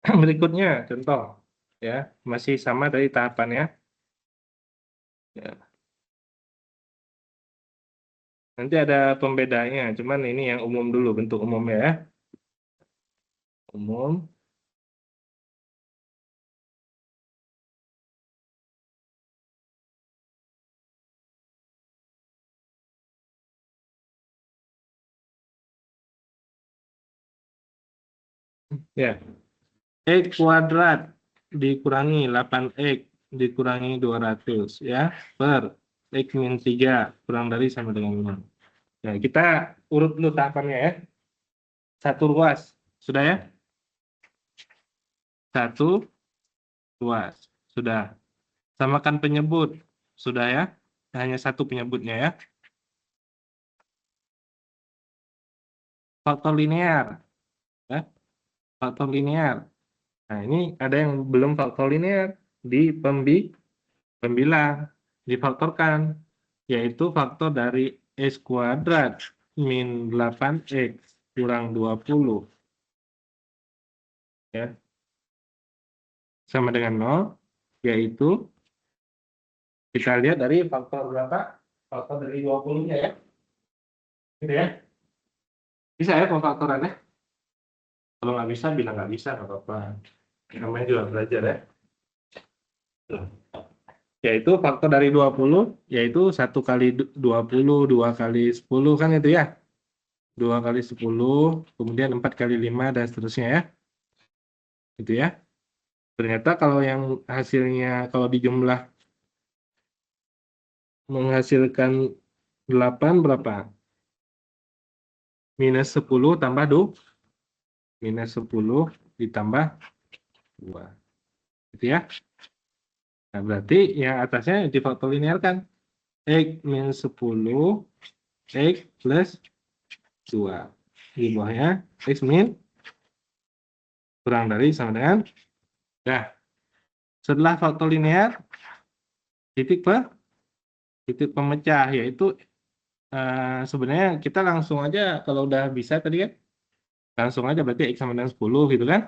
Berikutnya contoh ya, masih sama dari tahapannya. Ya. Nanti ada pembedanya, cuman ini yang umum dulu, bentuk umumnya ya. Umum. Ya, X kuadrat dikurangi 8X dikurangi 200 ya, per X min 3 kurang dari sama dengan 5. Nah, kita urut dulu tahapannya ya. Satu ruas, sudah ya? Satu ruas, sudah. Samakan penyebut, sudah ya? Hanya satu penyebutnya ya. Faktor linear, ya. Faktor linear. Nah, ini ada yang belum faktor linear di pembilang, difaktorkan, yaitu faktor dari X kuadrat min 8X kurang 20 ya, sama dengan 0, yaitu kita lihat dari faktor berapa? Faktor dari 20-nya ya. Gitu ya. Bisa ya pemfaktorannya? Kalau nggak bisa, bilang nggak bisa, nggak apa-apa. Namanya juga belajar ya. Yaitu faktor dari 20, yaitu 1 kali 20, 2 kali 10, kan itu ya. 2 kali 10, kemudian 4 kali 5, dan seterusnya ya. Gitu ya. Ternyata kalau yang hasilnya, kalau dijumlah menghasilkan 8 berapa? Minus 10 tambah 2. Minus 10 ditambah 2. Gitu ya. Nah, berarti yang atasnya difaktor linear kan? X min 10, X plus 2. Di bawahnya X min kurang dari sama dengan. Nah, setelah faktor linear, titik pemecah, yaitu sebenarnya kita langsung aja, kalau udah bisa tadi kan, langsung aja berarti X sama dengan 10 gitu kan.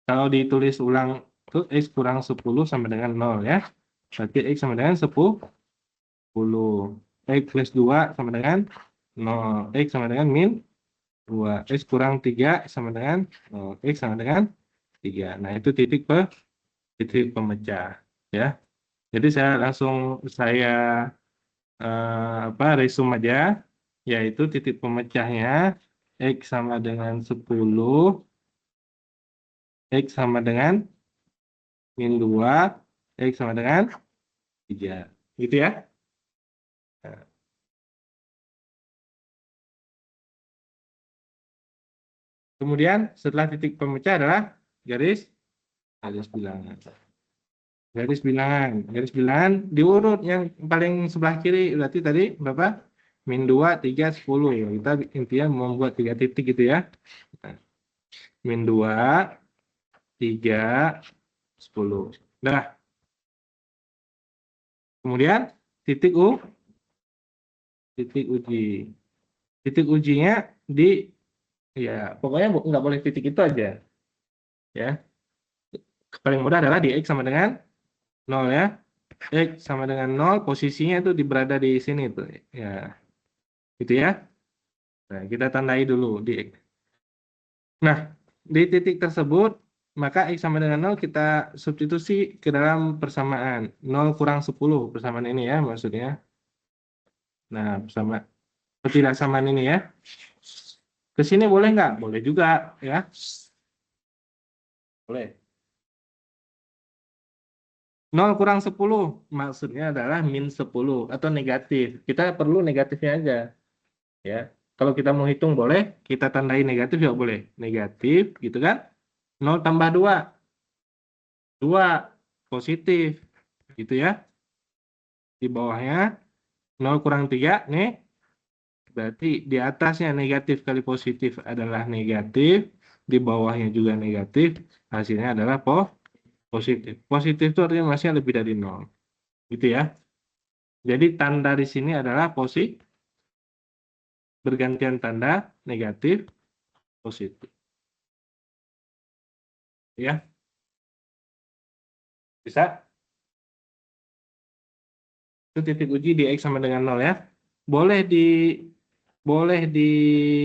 Kalau ditulis ulang itu X kurang 10 sama dengan 0 ya. Berarti X sama dengan 10. X plus 2 sama dengan 0. X sama dengan min 2. X kurang 3 sama dengan 0. X sama dengan 3. Nah, itu titik pemecah ya. Jadi saya resume aja, yaitu titik pemecahnya X sama dengan 10, X sama dengan min 2, X sama dengan 3. Gitu ya. Nah, kemudian setelah titik pemecah adalah garis garis bilangan. Garis bilangan diurut yang paling sebelah kiri, berarti tadi berapa? Min 2, 3, 10. Kita intinya membuat 3 titik gitu ya. Nah, min 2, 3, 10. Nah, kemudian titik titik uji. Titik ujinya di, ya pokoknya nggak boleh titik itu aja ya. Paling mudah adalah di X sama dengan 0 ya. X sama dengan 0, posisinya itu berada di sini tuh ya. Gitu ya. Nah, kita tandai dulu di X. Nah, di titik tersebut maka X sama dengan 0 kita substitusi ke dalam persamaan 0 kurang 10, persamaan ini ya maksudnya. Nah, ketidaksamaan ini ya. Ke sini boleh nggak? Boleh juga ya. Boleh. 0 kurang 10 maksudnya adalah min 10 atau negatif. Kita perlu negatifnya aja ya. Kalau kita mau hitung boleh, kita tandai negatif ya boleh. Negatif gitu kan. 0 tambah 2, 2 positif gitu ya. Di bawahnya 0 kurang 3 nih. Berarti di atasnya negatif kali positif adalah negatif, di bawahnya juga negatif, hasilnya adalah positif. Positif itu artinya masih lebih dari 0. Gitu ya. Jadi tanda di sini adalah bergantian tanda negatif, positif. Ya, bisa? Itu titik uji di X sama dengan 0 ya. Boleh di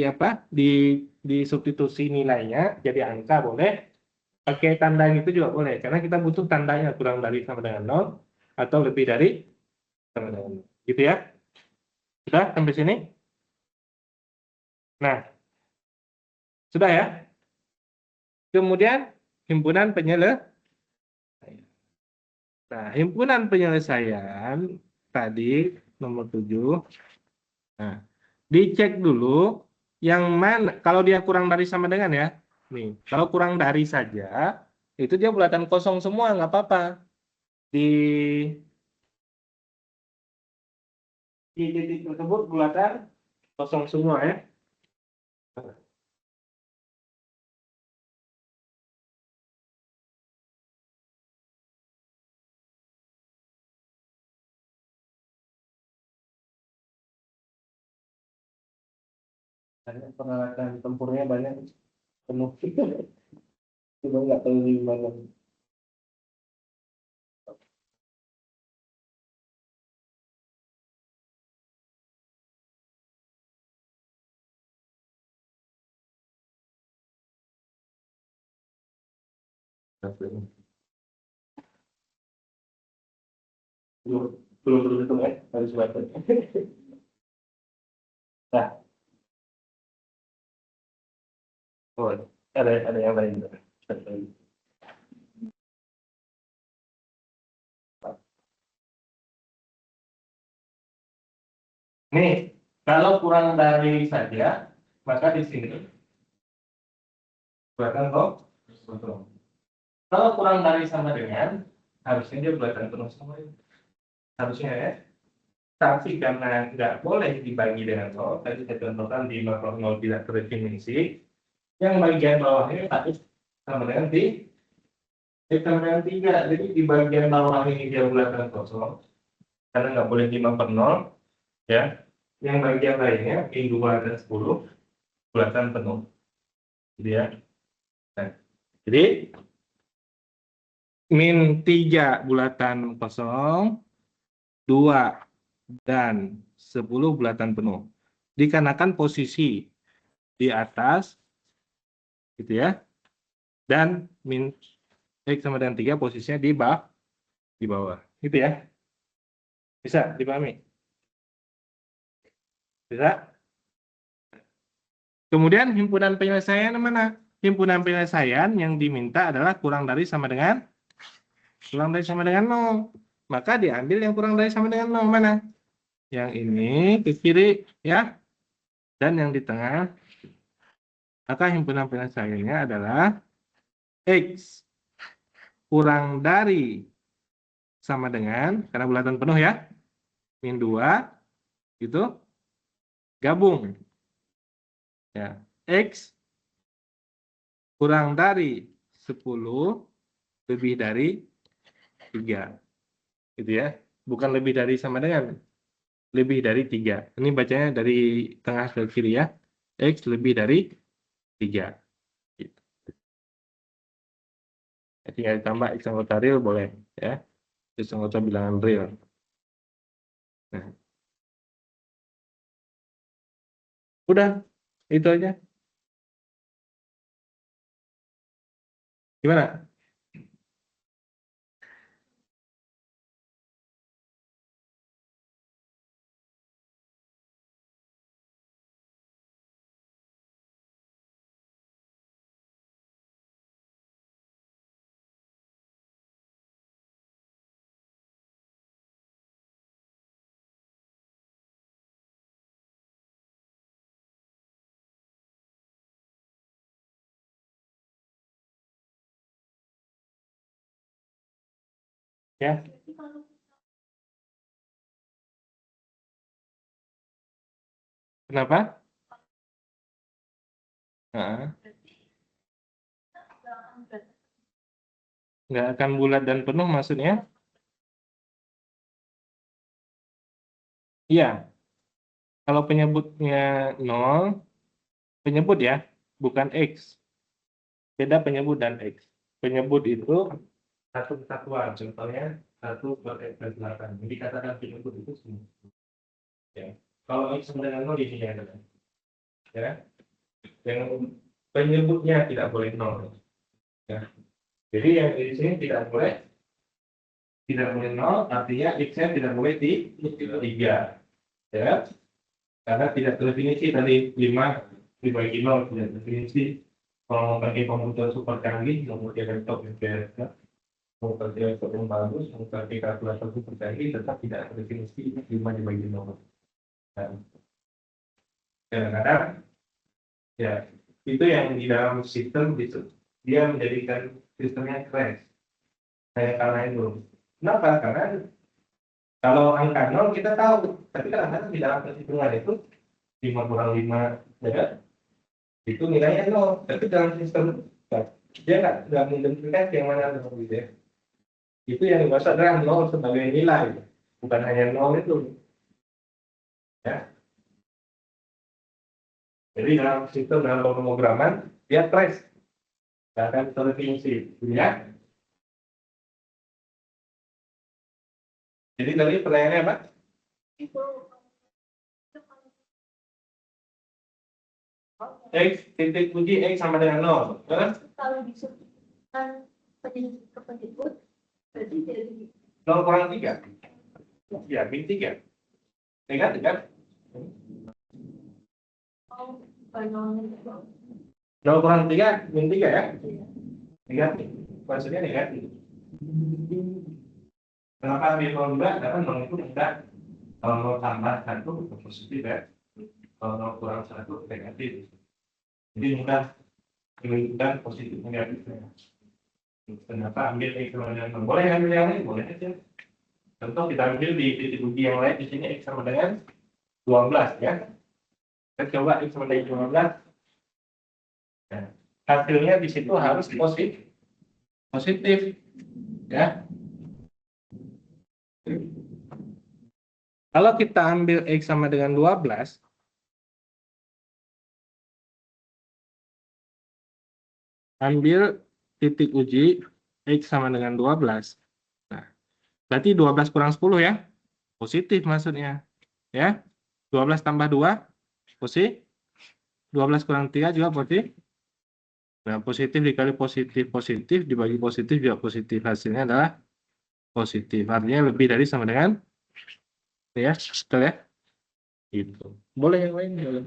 apa? Di substitusi nilainya jadi angka boleh. Pakai tanda itu juga boleh karena kita butuh tandanya kurang dari sama dengan 0 atau lebih dari sama dengan 0. Gitu ya. Sudah sampai sini? Nah, sudah ya. Kemudian himpunan penyelesaian. Nah, himpunan penyelesaian tadi nomor 7. Nah, dicek dulu yang mana kalau dia kurang dari sama dengan ya. Nih, kalau kurang dari saja itu dia bulatan kosong semua nggak apa-apa. Di titik tersebut bulatan kosong semua ya. Ada peralatan tempurnya banyak penuh. Cuma nggak tahu di mana. Belum belum berhitung ya harus baca. Nah, oh, ada yang lain. Nih, kalau kurang dari saja, maka di sini buatan kosong. Kalau kurang dari sama dengan, harusnya dia buatan penuh semua. Harusnya ya. Tapi karena nggak boleh dibagi dengan 0, tadi saya contohkan di 0,0 tidak terdefinisi, yang bagian bawahnya harus sama dengan sama dengan 3. Jadi di bagian bawah ini dia bulatan kosong, karena nggak boleh 5/0, ya. Yang bagian lainnya, min 2 dan 10, bulatan penuh. Jadi ya. Nah, jadi min 3 bulatan kosong, 2 dan 10 bulatan penuh. Dikarenakan posisi di atas, gitu ya, dan min X sama dengan 3 posisinya di bawah. Gitu ya. Bisa dipahami? Bisa? Kemudian himpunan penyelesaian mana? Himpunan penyelesaian yang diminta adalah kurang dari sama dengan 0. Maka diambil yang kurang dari sama dengan 0 mana? Yang ini ke kiri ya. Dan yang di tengah. Maka himpunan penyelesaiannya adalah X kurang dari sama dengan, karena bulatan penuh ya, min 2 itu gabung. Ya, X kurang dari 10 lebih dari 3. Gitu ya. Bukan lebih dari sama dengan, lebih dari 3. Ini bacanya dari tengah ke kiri ya. X lebih dari 3. Gitu. Tinggal ditambah X anggota real boleh ya. X anggota bilangan real. Nah. Udah, itu aja. Gimana? Ya. Kenapa? Nah, nggak akan bulat dan penuh maksudnya? Iya. Kalau penyebutnya 0, penyebut ya, bukan X. Beda penyebut dan X. penyebut itu satu kesatuan, contohnya 1/8. Jadi katakan penyebut itu semua. Ya. Kalau X sama dengan 0 di sini ada. Ya. Yang penyebutnya tidak boleh 0. Ya. Jadi yang di sini tidak boleh 0, artinya X-nya tidak boleh di 3. Ya. Karena tidak terdefinisi tadi 5 dibagi 0 tidak terdefinisi. Kalau mau pakai komputer super canggih, mau pakai laptop yang biasa, mau pakai laptop yang bagus, mau pakai kalkulator super canggih, tetap tidak terdefinisi 5 dibagi 0. Nah, kadang-kadang ya itu yang di dalam sistem itu dia menjadikan sistemnya crash. Saya kalahin dulu. Kenapa? Karena kalau angka 0 kita tahu, tapi kadang-kadang di dalam perhitungan itu 5 kurang 5 ya, itu nilainya 0. Tapi dalam sistem dia nggak mengidentifikasi yang mana 0 gitu ya. Itu yang dimaksud adalah 0 sebagai nilai, bukan hanya 0 itu. Ya. Jadi dalam sistem dalam pemrograman dia trace, nggak akan terdefinisi, ya. Jadi tadi pertanyaannya apa? X titik uji X sama dengan 0. Terus? Kalau disebutkan penyebut ke penyebut, berarti dari 0 kurang 3. Ya, min 3. Negatif kan? oh, banyak 0 kurang 3, min 3 ya? Negatif. Maksudnya negatif. Kenapa min 0 juga? Karena 0 itu tidak. Kalau 0 tambah 1 itu positif ya. Kalau 0 kurang 1 negatif. Jadi mudah menunjukkan positif negatifnya. Kenapa ambil X sama dengan 0? Boleh ambil yang lain? Boleh aja. Contoh kita ambil di titik uji yang lain, di sini X sama dengan 12 ya. Kita coba X sama dengan 12. Nah, hasilnya di situ harus positif ya. Kalau kita ambil X sama dengan 12, ambil titik uji X sama dengan 12. Nah, berarti 12 kurang 10 ya. Positif maksudnya. Ya. 12 tambah 2 positif. 12 kurang 3 juga positif. Nah, positif dikali positif dibagi positif juga positif. Hasilnya adalah positif. Artinya lebih dari sama dengan ya, betul ya. Gitu. Boleh yang lain boleh.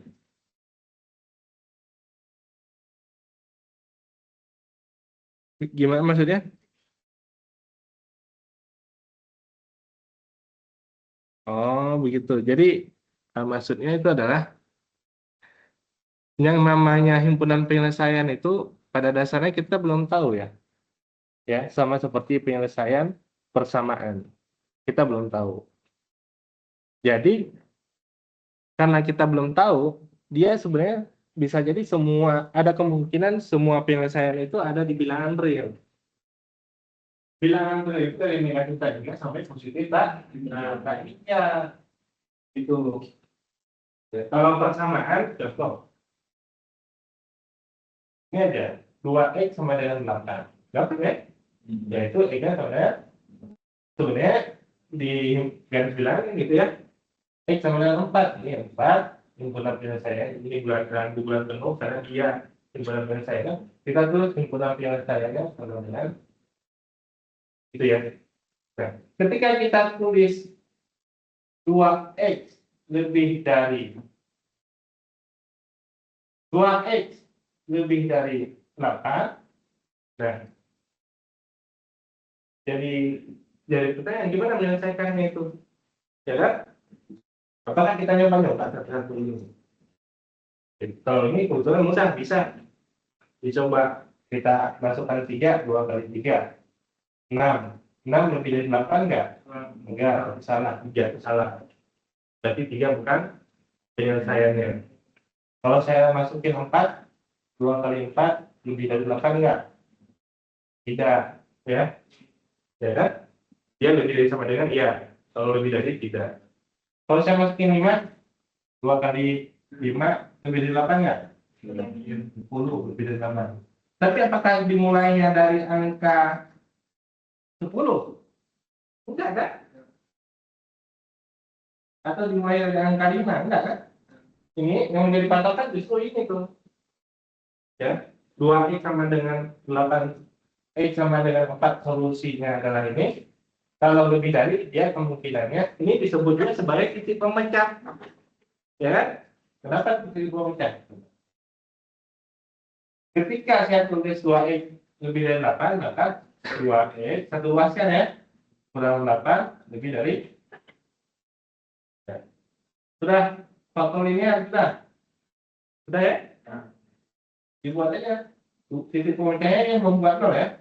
Gimana maksudnya? Oh, begitu. Jadi maksudnya itu adalah yang namanya himpunan penyelesaian itu pada dasarnya kita belum tahu ya. Ya, sama seperti penyelesaian persamaan. Kita belum tahu. Jadi karena kita belum tahu, dia sebenarnya bisa jadi semua ada kemungkinan semua penyelesaian itu ada di bilangan real. Bilangan real itu dari negatif tadinya sampai positif nah tadinya itu. Kalau persamaan contoh ini aja 2x sama dengan 8. Gampang ya? Yaitu x sama dengan sebenarnya di garis bilangan gitu ya. X sama dengan 4. Ini 4 himpunan penyelesaian. Ini bulan penuh karena dia himpunan penyelesaian. Kita tulis himpunan penyelesaiannya sama dengan itu ya. Nah, ketika kita tulis 2x lebih dari 2x lebih dari 8. Nah, jadi pertanyaan gimana menyelesaikannya itu? Ya kan? Apakah kita nyoba satu-satu ini? Kalau ini kebetulan mudah, bisa dicoba. Kita masukkan 3, 2 kali 3. 6. 6 lebih dari 8 enggak? Enggak, salah. 3 itu salah. Berarti 3 bukan penyelesaiannya. Kalau saya masukin 4, 2 kali 4 lebih dari 8 enggak? Tidak. Ya. Ya kan? Dia lebih dari sama dengan iya. Kalau lebih dari tidak. Kalau saya masukin 5, 2 kali 5 lebih dari 8 enggak? 10 lebih dari 8. Tapi apakah dimulainya dari angka 10? Enggak kan? Atau dimulai dari angka 5? Enggak kan? Ini yang menjadi patokan justru ini tuh. Ya, 2x sama dengan 8, x sama dengan 4 solusinya adalah ini. Kalau lebih dari, dia kemungkinannya ini disebutnya sebagai titik pemecah. Ya kan? Kenapa titik pemecah? Ketika saya tulis 2x lebih dari 8, maka 2x, satu luas kan ya, kurang 8, lebih dari, ya. Sudah, faktor linear, sudah ya? Nah, dibuat aja. Titik pemecahnya yang membuat 0 ya.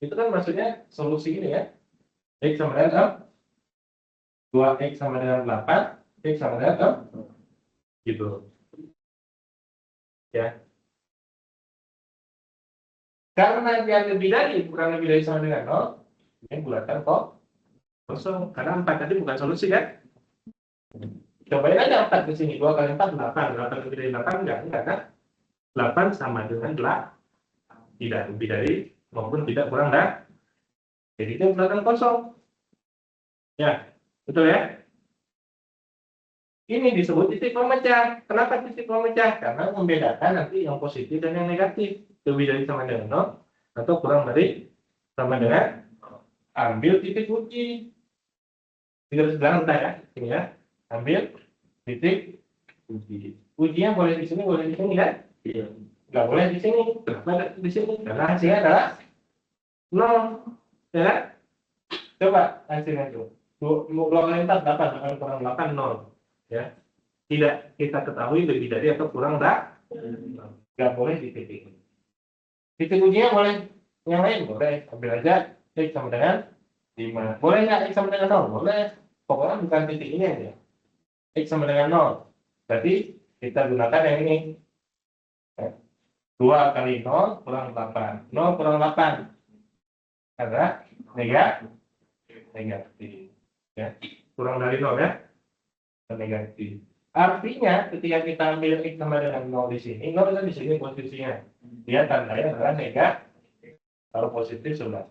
Itu kan maksudnya solusi ini ya. X sama dengan 2x sama dengan 8, x sama dengan 0, gitu. Ya. Karena dia lebih dari, bukan lebih dari sama dengan 0, ini bulatan kok kosong. Karena 4 tadi bukan solusi kan? Cobain aja 4 di sini. 2 kali 4, 8. 8 lebih dari 8, enggak kan? 8 sama dengan 8. Tidak lebih dari, maupun tidak kurang dari. Jadi itu bulatan kosong. Ya, betul ya? Ini disebut titik pemecah. Kenapa titik pemecah? Karena membedakan nanti yang positif dan yang negatif. Lebih dari sama dengan 0, atau kurang dari sama dengan, ambil titik uji. Di garis belakang ya, ini ya. Ambil titik uji. Ujinya boleh di sini, boleh di sini kan? Iya. Nggak boleh di sini. Kenapa di sini? Karena hasilnya adalah 0. Ya kan? Coba hasilnya itu. 2 kali 4, 8. 8 kurang 8, 0. Ya. Tidak kita ketahui lebih dari atau kurang dari. Nggak boleh di titik. Titik ujinya boleh yang lain, boleh. Ambil aja X sama dengan 5. Boleh nggak X sama dengan 0? Boleh. Pokoknya bukan titik ini aja. X sama dengan 0. Berarti kita gunakan yang ini. 2 kali 0 kurang 8. 0 kurang 8. Karena negatif. Ya. Kurang dari 0 ya. Negatif. Artinya ketika kita ambil X sama dengan 0 di sini, 0 kan di sini posisinya. Dia tandanya adalah negatif. Kalau positif sebelah.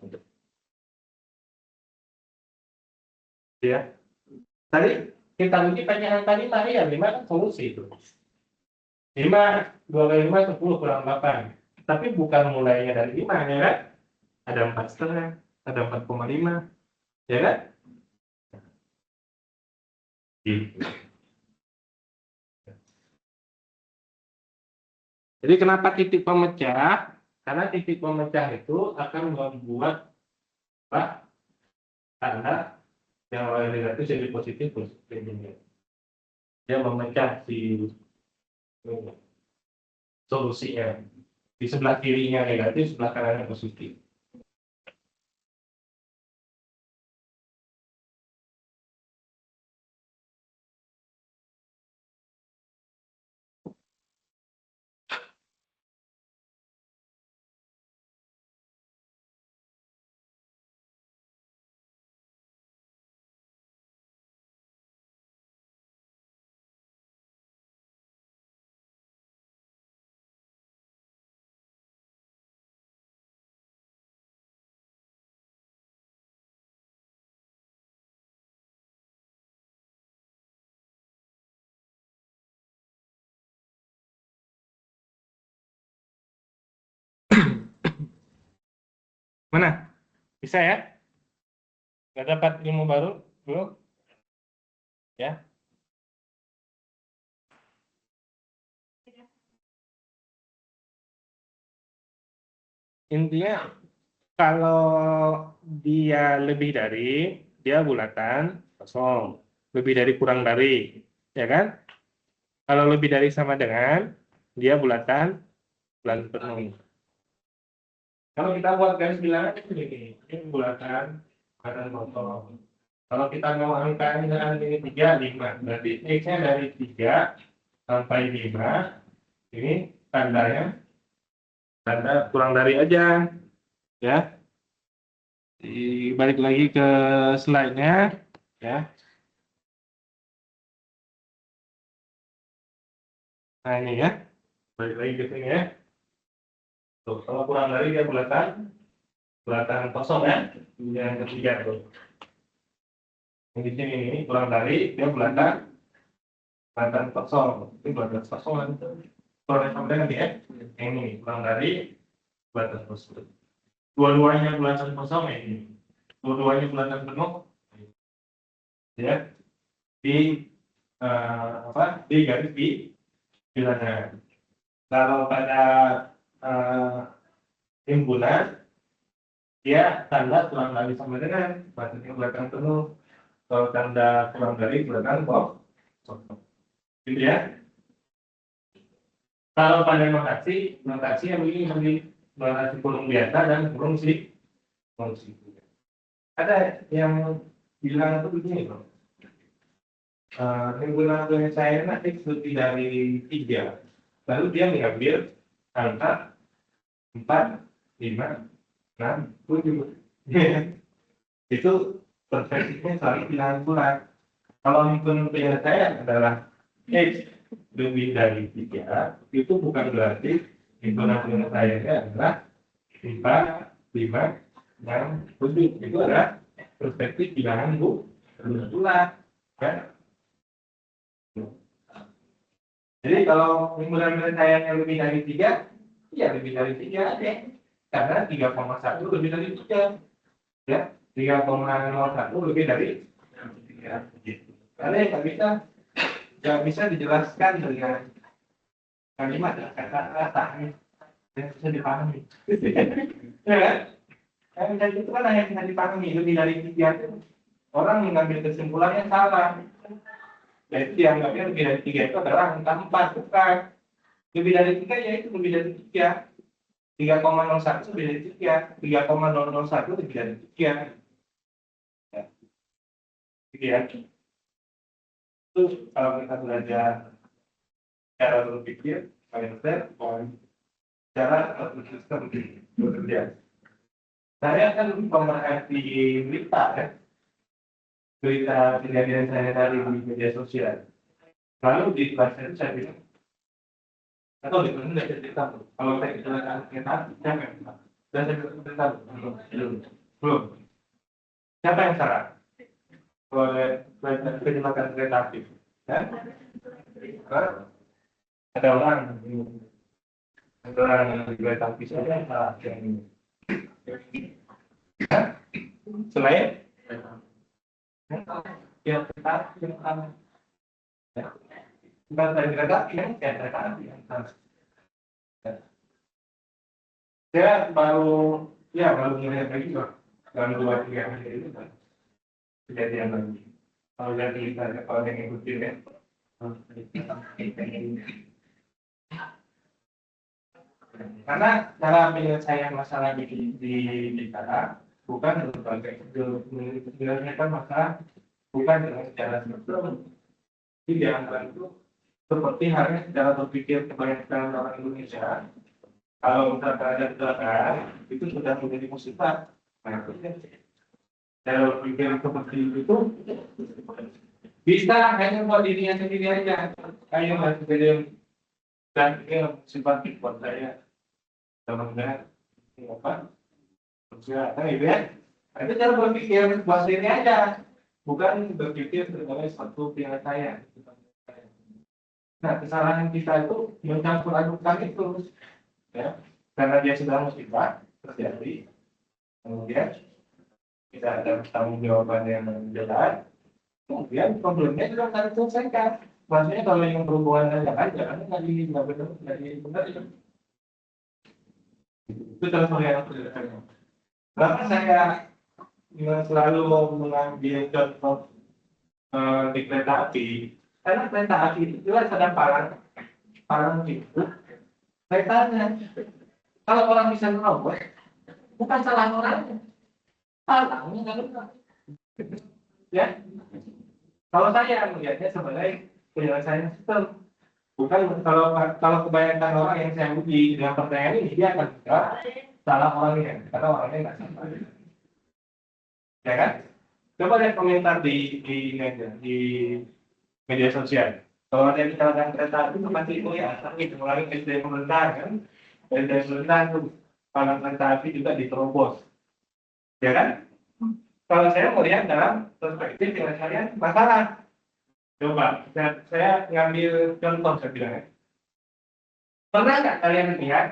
Ya. Tadi kita uji pakai angka 5, ya 5 kan solusi itu. 5, 2 kali 5, 10 kurang 8. Tapi bukan mulainya dari 5, ya kan? Ada 4,5, ada 4,5, ya kan? Gitu. Jadi kenapa titik pemecah? Karena titik pemecah itu akan membuat tanda yang awalnya negatif jadi positif, positif. Dia memecah si solusinya. Di sebelah kirinya negatif, sebelah kanannya positif. Mana? Bisa ya? Nggak dapat ilmu baru? Belum? Ya. Intinya kalau dia lebih dari, dia bulatan kosong. Lebih dari kurang dari, ya kan? Kalau lebih dari sama dengan, dia bulatan penuh. Kalau kita buat garis bilangan ini bulatan kosong. Kalau kita mau angka dengan ini 3, 5. Berarti X-nya dari 3 sampai 5. Ini tandanya tanda kurang dari aja. Ya. Balik lagi ke slide-nya. Ya. Nah ini ya. Balik lagi ke sini ya. Tuh, kalau kurang dari dia bulatan kosong ya. Yang ketiga tuh. Yang di sini ini kurang dari dia bulatan kosong. Ini bulatan kosong kan. Kalau sama dengan ya. Yang ini kurang dari bulatan kosong. Dua-duanya bulatan kosong ya ini. Dua-duanya bulatan penuh. Ya. Di di garis bilangan. Kalau pada timbunan dia tanda kurang dari sama dengan batasnya belakang penuh. Kalau tanda kurang dari belakang kosong. Gitu ya. Kalau pada notasi yang ini notasi kurung biasa dan kurung si. Ada yang bilang itu begini bro. Timbunan saya nanti lebih dari 3. Lalu dia mengambil angka 4, 5, 6, 7. Itu perspektifnya selalu bilangan bulat. Kalau hitungan saya adalah X lebih dari 3, itu bukan berarti hitungan saya adalah 4, 5, 6, 7. Itu adalah perspektif bilangan bulat. Kan? Jadi kalau timbunan saya yang lebih dari 3, ya lebih dari 3 aja. Karena 3,1 lebih dari 3. Ya, 3,01 lebih dari 3. Karena nggak bisa dijelaskan dengan kalimat kata-kata yang bisa dipahami. Ya kan? Yang itu kan hanya bisa dipahami. Lebih dari 3 itu orang mengambil kesimpulannya salah. Jadi dianggapnya lebih dari 3 itu adalah angka 4, bukan. Lebih dari 3 ya itu lebih dari 3. 3,01 lebih dari 3. 3,001 lebih dari 3. Ya. Gitu ya. Itu kalau kita belajar cara berpikir, mindset, cara bersistem bekerja. Saya kan pemerhati berita ya. Berita kejadian saya dari media sosial. Lalu di kelas itu saya bilang, atau di kelas saya cerita, kalau saya kecelakaan kereta, siapa yang salah? Dan saya cerita, belum. Siapa yang salah? Oleh kecelakaan kereta api. Ya? Ada orang yang di kereta api saja yang salah. Selain yang kereta api yang salah. Bukan dari kereta api yang kereta api yang salah. Saya baru melihat lagi kok dalam 2-3 hari ini kejadian lagi. Kalau dari kalau yang ikutin ya. Karena cara penyelesaian masalah di kita bukan berbagai menyelesaikan masalah bukan dengan cara sistem. Jadi jangan itu seperti halnya cara berpikir kebanyakan orang Indonesia. Kalau misalkan ada kecelakaan itu sudah menjadi musibah. Nah, cara berpikir seperti itu bisa hanya buat dirinya sendiri aja. Kayak masih jadi dan musibah buat saya. Teman-teman apa? Kesehatan itu ya. Itu cara berpikir buat diri aja. Bukan berpikir sebagai satu pihak saya. Nah, kesalahan kita itu mencampur adukan itu. Ya, karena dia sudah musibah terjadi, kemudian tidak ada tanggung jawaban yang jelas, kemudian problemnya juga akan diselesaikan. Maksudnya kalau yang berhubungan dengan jangan nggak benar itu. Itu contoh yang sederhana. Kenapa saya selalu mengambil contoh di kereta api? Karena kereta api itu jelas ada palang itu. Kaitannya, kalau orang bisa merobos, bukan salah orangnya, salahnya nggak benar. Ya, kalau saya melihatnya sebagai penyelesaian sistem, bukan kalau kebanyakan orang yang saya uji dengan pertanyaan ini dia akan bilang salah orangnya, karena orangnya nggak salah. Ya kan? Coba lihat komentar di media sosial. Kalau ada yang kecelakaan kereta itu pasti itu ya, tapi mengulangi SD pemerintah kan. dan rendah tuh palang kereta api juga diterobos, ya kan? Kalau saya melihat dalam perspektif penyelesaian masalah, coba saya ngambil contoh saya bilang ya. Pernah nggak kalian lihat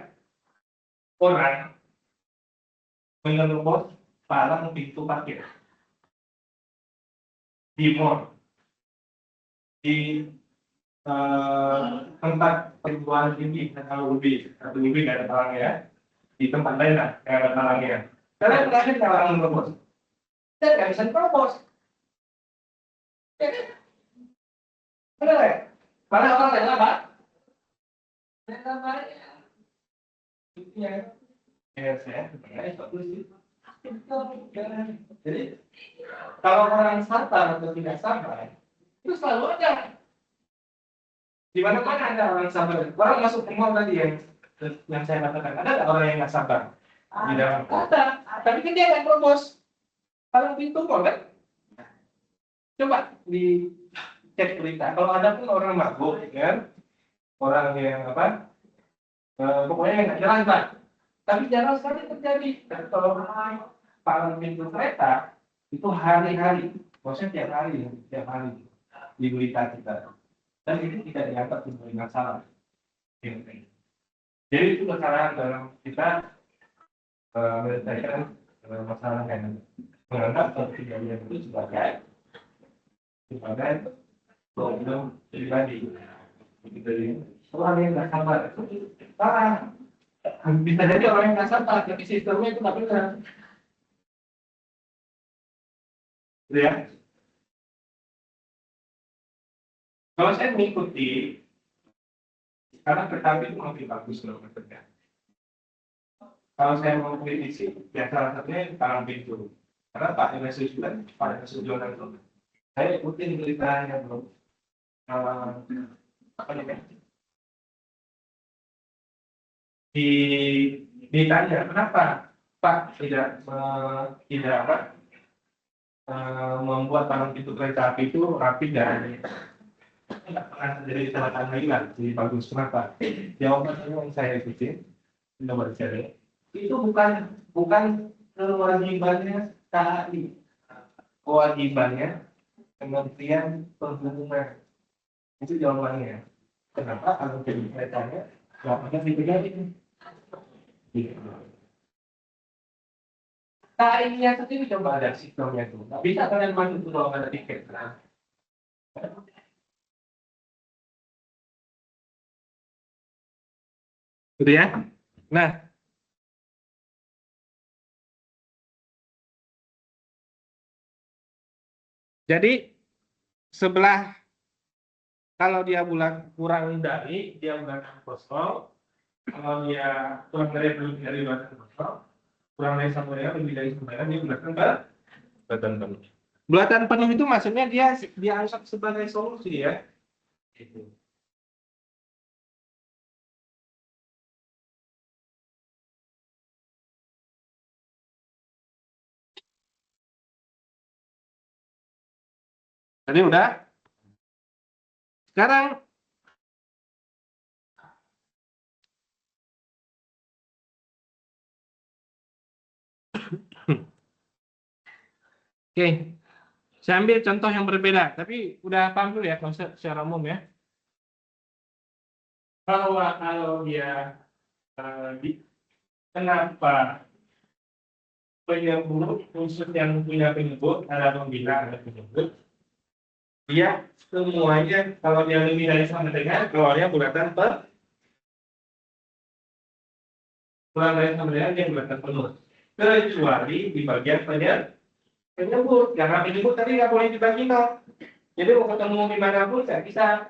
orang menerobos palang pintu parkir di mall, di tempat perjualan tinggi atau lebih nggak ada palangnya ya, di tempat lain lah nggak ada palangnya. Kalian pernah nggak orang menerobos? Saya nggak bisa terobos. Benar ya? Mana orang lain apa? Jadi kalau orang sabar atau tidak sabar itu selalu ada. Di mana-mana ada orang sabar. Orang masuk ke mall tadi yang saya katakan, ada orang yang nggak sabar di dalam kata, tapi kan dia nggak terobos palang pintu mall kan? Coba dicek berita. Kalau ada pun orang mabuk, kan? Orang yang apa? Pokoknya yang nggak jelas lah. Tapi jarang sekali terjadi. Dan kalau palang pintu kereta itu hari-hari, maksudnya tiap hari di berita kita. Dan ini tidak dianggap sebagai masalah. Jadi itu kesalahan dalam kita menyelesaikan masalah yang menganggap kejadian itu sebagai problem pribadi. Orang yang nggak sabar itu parah. Bisa jadi orang yang nggak sabar, tapi sistemnya itu nggak benar. Ya. Kalau saya mengikuti, karena kereta itu makin bagus loh kerja. Kalau saya mau kritisi, ya salah satunya palang pintu. Karena Pak Inesus juga, Pak Inesus Jonan itu, saya ikutin beritanya bro. Apa namanya? Ditanya kenapa Pak tidak membuat palang pintu kereta api itu rapi dan tidak pernah terjadi kecelakaan lagi lah. Jadi bagus, kenapa? Jawabannya yang saya ikutin, nomor saya itu bukan kewajibannya KAI, kewajibannya Kementerian Perhubungan. Itu jawabannya. Kenapa kalau jadi keretanya nggak pernah terjadi? KAI-nya sendiri coba ada sistemnya tuh. Nggak bisa kalian masuk tuh kalau nggak ada tiket. Gitu ya. Nah, jadi sebelah kalau dia bulan kurang dari dia bulan kosong, kalau dia kurang dari bulan kosong, kurang dari satu lebih dari 9 dia bulatan penuh. Bulatan penuh itu maksudnya dia dianggap sebagai solusi ya. Gitu. Tadi udah. Sekarang oke, saya ambil contoh yang berbeda, tapi udah paham dulu ya konsep secara umum ya. Kalau dia kenapa penyebut khusus yang punya penyebut ada pembina ada penyebut, dia semuanya kalau dia lebih dari sama dengan keluarnya bulatan kurang dari sama dengan dia bulatan penuh, kecuali di bagian penyebut. Karena penyebut tadi nggak boleh dibagi nol. Jadi mau ketemu dimanapun saya bisa.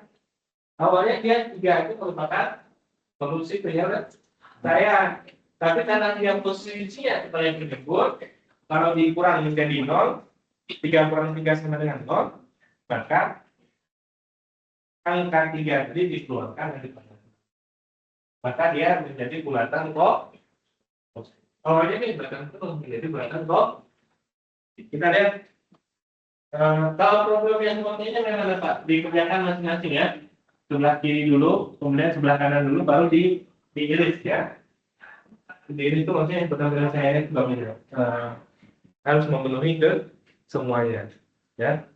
Awalnya dia 3 itu merupakan solusi penyebut saya. Tapi karena dia posisinya sebagai penyebut, kalau dikurang menjadi 0, 3 kurang 3 sama dengan 0, maka angka 3 tadi dikeluarkan dari penyebut. Maka dia menjadi bulatan kok. Awalnya ini bulatan penuh, menjadi bulatan kok. Kita lihat kalau problem yang seperti ini memang dapat dikerjakan masing-masing ya. Sebelah kiri dulu, kemudian sebelah kanan dulu, baru diiris ya. Ini itu maksudnya benar-benar saya harus memenuhi ke semuanya, ya.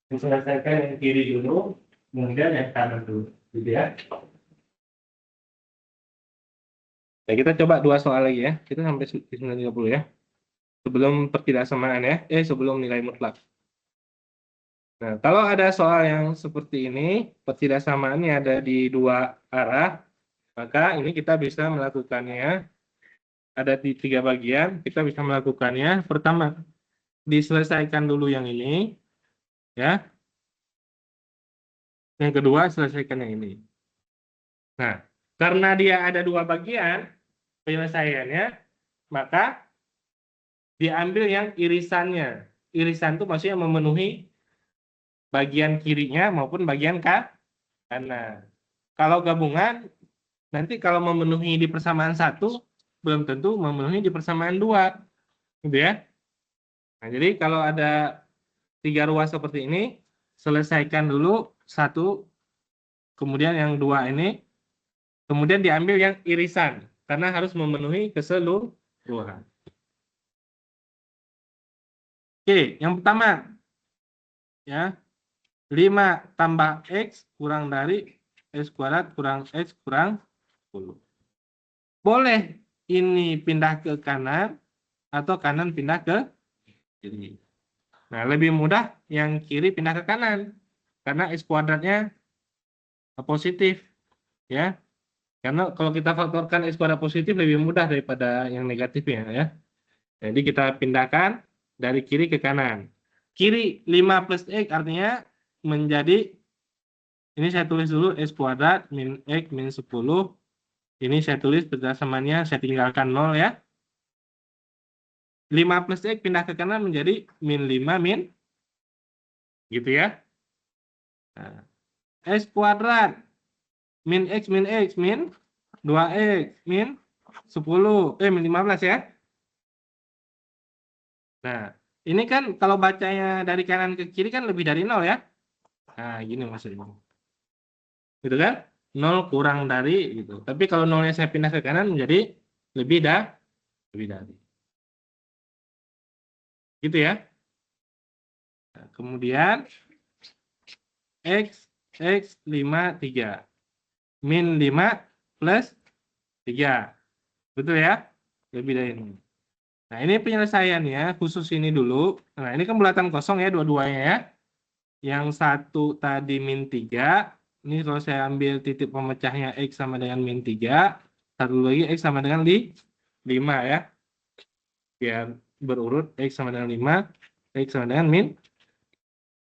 Diselesaikan yang kiri dulu, kemudian yang kanan dulu, gitu ya. Nah, kita coba 2 soal lagi ya. Kita sampai 930 ya. Sebelum pertidaksamaan ya. Sebelum nilai mutlak. Nah, kalau ada soal yang seperti ini, pertidaksamaannya ada di 2 arah, maka ini kita bisa melakukannya ada di 3 bagian. Kita bisa melakukannya. Pertama, diselesaikan dulu yang ini, ya. Yang kedua, selesaikan yang ini. Nah, karena dia ada 2 bagian penyelesaiannya, maka diambil yang irisannya. Irisan itu maksudnya memenuhi bagian kirinya maupun bagian kanan. Kalau gabungan, nanti kalau memenuhi di persamaan 1, belum tentu memenuhi di persamaan 2. Gitu ya. Nah, jadi kalau ada 3 ruas seperti ini, selesaikan dulu 1, kemudian yang 2 ini, kemudian diambil yang irisan, karena harus memenuhi keseluruhan. Oke, yang pertama, ya, 5 tambah X kurang dari X kuadrat kurang X kurang 10. Boleh ini pindah ke kanan, atau kanan pindah ke kiri. Nah, lebih mudah yang kiri pindah ke kanan, karena X kuadratnya positif, ya. Karena kalau kita faktorkan X kuadrat positif lebih mudah daripada yang negatifnya, ya. Jadi kita pindahkan dari kiri ke kanan. Kiri 5 plus X artinya menjadi, ini saya tulis dulu, X kuadrat min X min 10. Ini saya tulis persamannya, saya tinggalkan 0 ya. 5 plus X pindah ke kanan menjadi min 5 min, gitu ya. Nah, X kuadrat min X min 2X min 10, min 15 ya. Nah, ini kan kalau bacanya dari kanan ke kiri kan lebih dari 0 ya. Nah, gini maksudnya. Gitu kan? 0 kurang dari gitu. Tapi kalau 0-nya saya pindah ke kanan menjadi lebih dari. Gitu ya. Nah, kemudian X 5 3. Min 5 plus 3. Betul ya? Lebih dari ini. Nah, ini penyelesaiannya khusus ini dulu. Nah, ini kan bulatan kosong ya dua-duanya ya. Yang satu tadi min 3. Ini kalau saya ambil titik pemecahnya X sama dengan min 3. Satu lagi X sama dengan 5 ya. Biar berurut X sama dengan 5. X sama dengan min.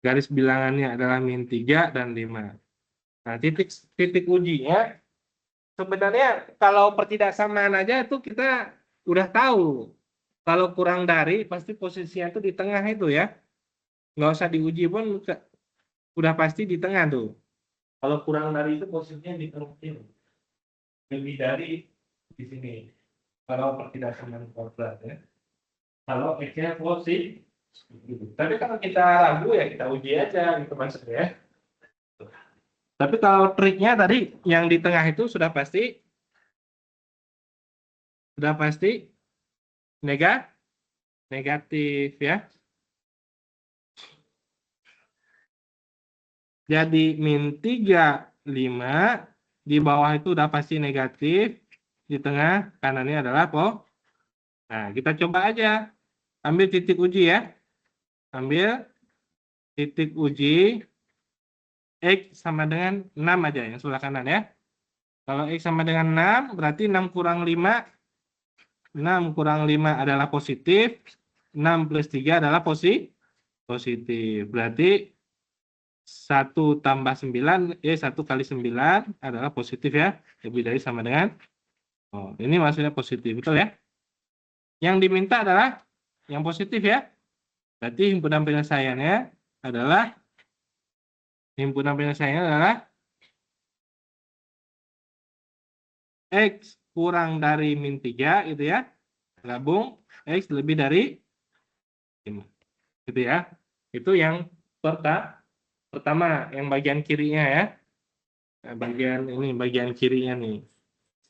Garis bilangannya adalah min 3 dan 5. Nah, titik ujinya sebenarnya kalau pertidaksamaan aja itu kita udah tahu. Kalau kurang dari pasti posisinya itu di tengah itu ya. Nggak usah diuji pun udah pasti di tengah tuh. Kalau kurang dari itu posisinya di tengah itu. Lebih dari di sini. Kalau pertidaksamaan kuadrat ya. Kalau X-nya positif. Tapi kalau kita ragu ya kita uji aja gitu maksudnya. Tapi kalau triknya tadi yang di tengah itu sudah pasti negatif ya. Jadi min 3, 5, di bawah itu udah pasti negatif, di tengah kanannya adalah Nah, kita coba aja. Ambil titik uji ya. Ambil titik uji X sama dengan 6 aja yang sebelah kanan ya. Kalau X sama dengan 6, berarti 6 kurang 5. 6 kurang 5 adalah positif. 6 plus 3 adalah positif. Berarti 1 tambah 9, 1 kali 9 adalah positif ya. Lebih dari sama dengan. Ini maksudnya positif, betul ya. Yang diminta adalah yang positif ya. Berarti himpunan penyelesaiannya adalah X kurang dari min 3 gitu ya. Gabung X lebih dari 5. Gitu ya. Itu yang pertama, yang bagian kirinya ya. Nah, bagian kirinya nih.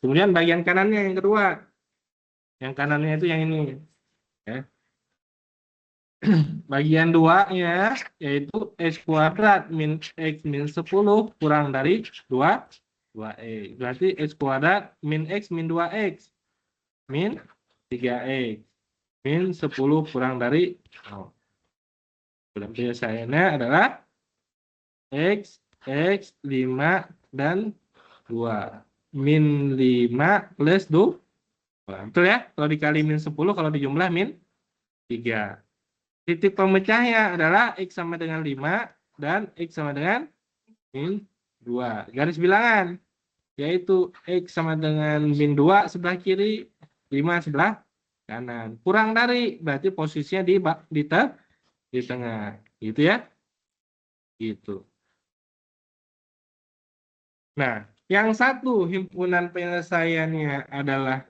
Kemudian bagian kanannya yang kedua. Yang kanannya itu yang ini. Ya. Bagian 2-nya yaitu X kuadrat min X min 10 kurang dari 2X. Berarti X kuadrat min X min 2X min 3X min 10 kurang dari 0. Penyelesaiannya adalah X, X, 5, dan 2. Min 5 plus 2. Betul ya? Kalau dikali min 10, kalau dijumlah min 3. Titik pemecahnya adalah X sama dengan 5 dan X sama dengan min 2. Garis bilangan, yaitu X sama dengan min 2 sebelah kiri, 5 sebelah kanan. Kurang dari, berarti posisinya di tengah. Gitu ya. Gitu. Nah, yang satu himpunan penyelesaiannya adalah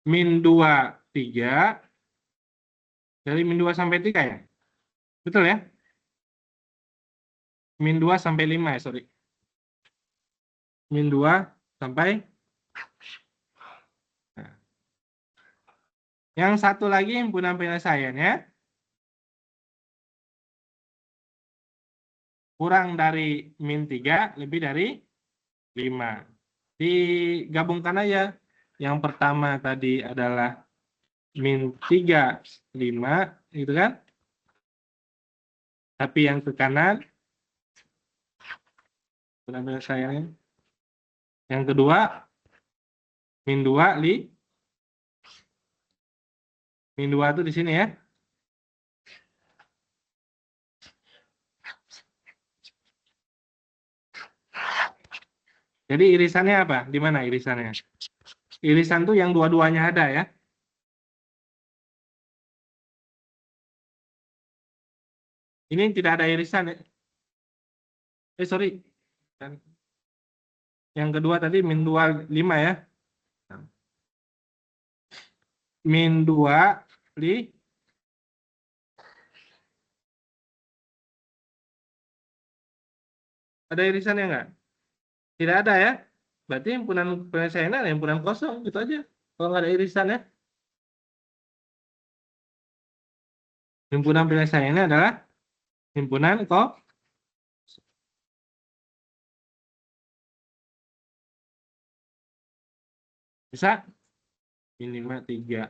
min 2, 3. Dari min 2 sampai 3 ya? Betul ya? Min 2 sampai 5 ya, sorry. Min 2 sampai. Nah. Yang satu lagi himpunan penyelesaiannya kurang dari min 3 lebih dari 5. Digabungkan aja. Yang pertama tadi adalah min 3, 5, gitu kan? Tapi yang ke kanan, himpunan penyelesaiannya. Yang kedua, min 2, min 2 itu di sini ya. Jadi irisannya apa? Di mana irisannya? Irisan tuh yang dua-duanya ada ya. Ini tidak ada irisan ya. Sorry. Yang kedua tadi min 2, 5 ya. Min 2, ada irisannya enggak? Tidak ada ya. Berarti himpunan penyelesaiannya ada himpunan kosong, gitu aja. Kalau nggak ada irisan ya. Himpunan penyelesaiannya adalah himpunan kok. Bisa? Min 5, 3.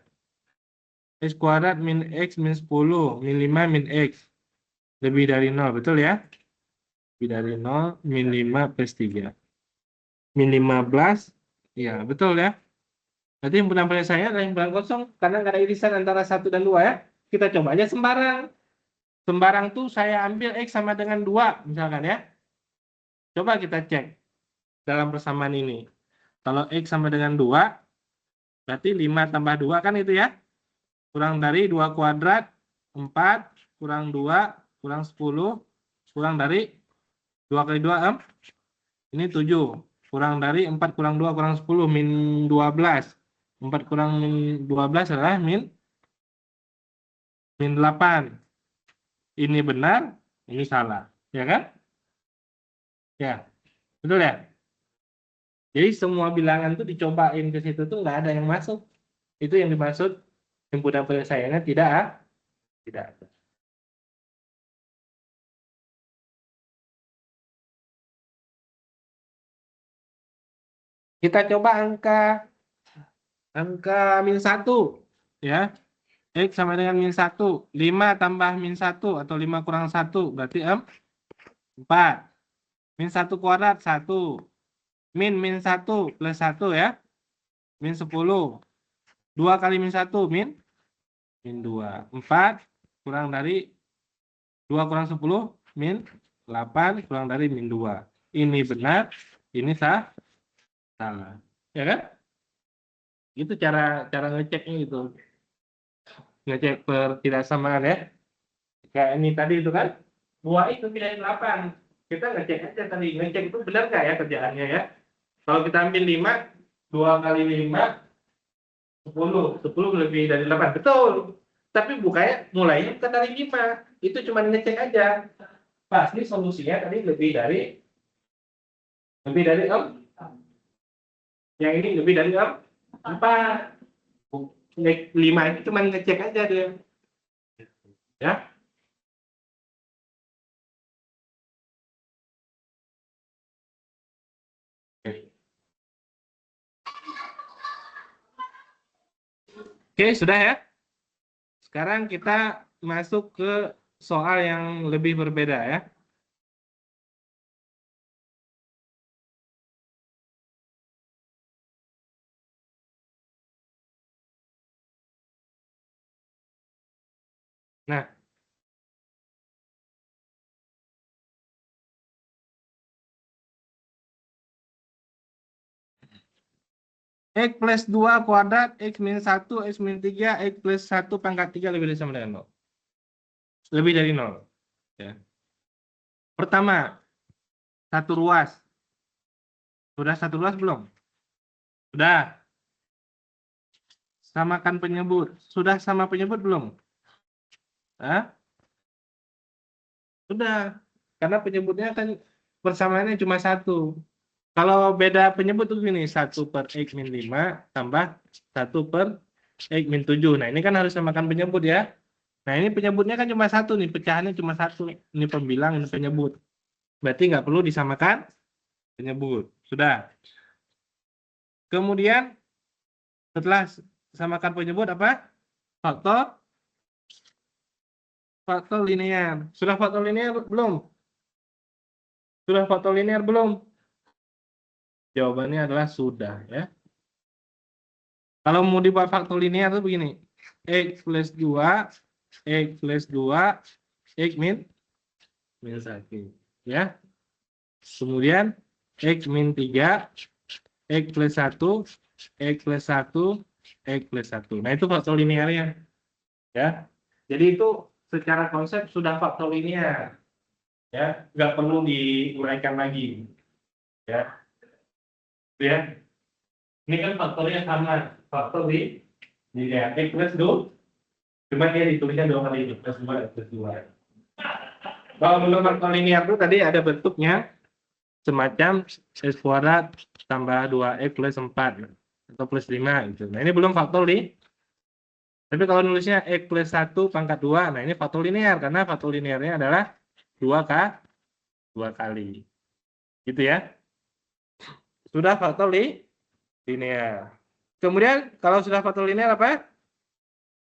X kuadrat min X min 10. Min 5 min X. Lebih dari 0, betul ya? Lebih dari 0, min 5 plus 3. Min 15, ya betul ya. Berarti himpunan penyelesaiannya adalah himpunan kosong. Karena nggak ada irisan antara 1 dan 2 ya. Kita coba aja sembarang. Sembarang tuh saya ambil X sama dengan 2, misalkan ya. Coba kita cek dalam persamaan ini. Kalau X sama dengan 2, berarti 5 tambah 2 kan itu ya. Kurang dari 2 kuadrat, 4, kurang 2, kurang 10, kurang dari 2 kali 2, ini 7. Kurang dari 4 kurang 2 kurang 10, min 12. 4 kurang min 12 adalah min 8. Ini benar, ini salah. Ya kan? Ya, betul ya? Jadi semua bilangan tuh dicobain ke situ tuh nggak ada yang masuk. Itu yang dimaksud himpunan penyelesaiannya tidak ada. Kita coba angka min 1 ya. X sama dengan min 1. 5 tambah min 1 atau 5 kurang 1 berarti 4. Min 1 kuadrat 1. Min 1 plus 1 ya. Min 10. 2 kali min 1 min 2. 4 kurang dari 2 kurang 10 min 8 kurang dari min 2. Ini benar, ini salah. Ya kan? Itu cara ngeceknya gitu. Ngecek pertidaksamaan ya. Kayak ini tadi itu kan. 2 itu pindahin 8. Kita ngecek aja tadi. Ngecek itu benar nggak ya kerjaannya ya. Kalau kita ambil 5, 2 kali 5, 10. 10 lebih dari 8. Betul. Tapi mulainya bukan dari 5. Itu cuma ngecek aja. Pasti solusinya tadi lebih dari 6. Yang ini lebih dari 4. 5 itu cuma ngecek aja dia. Ya. Oke, sudah ya. Sekarang kita masuk ke soal yang lebih berbeda ya. Nah, X plus 2 kuadrat, X minus 1, X minus 3, X plus 1 pangkat 3 lebih dari sama dengan 0. Lebih dari 0. Ya. Pertama, satu ruas. Sudah satu ruas belum? Sudah. Samakan penyebut. Sudah sama penyebut belum? Hah? Sudah. Karena penyebutnya kan persamaannya cuma satu. Kalau beda penyebut tuh gini, 1 per X min 5 tambah 1 per X min 7. Nah, ini kan harus samakan penyebut ya. Nah, ini penyebutnya kan cuma satu nih, pecahannya cuma satu. Ini pembilang, ini penyebut. Berarti nggak perlu disamakan penyebut. Sudah. Kemudian, setelah samakan penyebut apa? Faktor linear. Sudah faktor linear belum? Sudah faktor linear belum? Jawabannya adalah sudah ya. Kalau mau dibuat faktor linear itu begini. X plus 2, X plus 2, X min 1. Ya. Kemudian X min 3, X plus 1, X plus 1, X plus 1. Nah, itu faktor linearnya. Ya. Jadi itu secara konsep sudah faktor linear. Ya, nggak perlu diuraikan lagi. Ya. Ya. Ini kan faktornya sama. Faktor linear. X plus 2. Cuma dia ditulisnya 2 kali itu. Plus 2, plus 2. Kalau menurut faktor linear itu tadi ada bentuknya semacam X kuadrat tambah 2X plus 4 atau plus 5 gitu. Nah, ini belum faktor tapi kalau nulisnya X plus 1 pangkat 2, nah ini faktor linear karena faktor linearnya adalah 2 kali. Gitu ya. Sudah faktor linear. Kemudian kalau sudah faktor linear apa?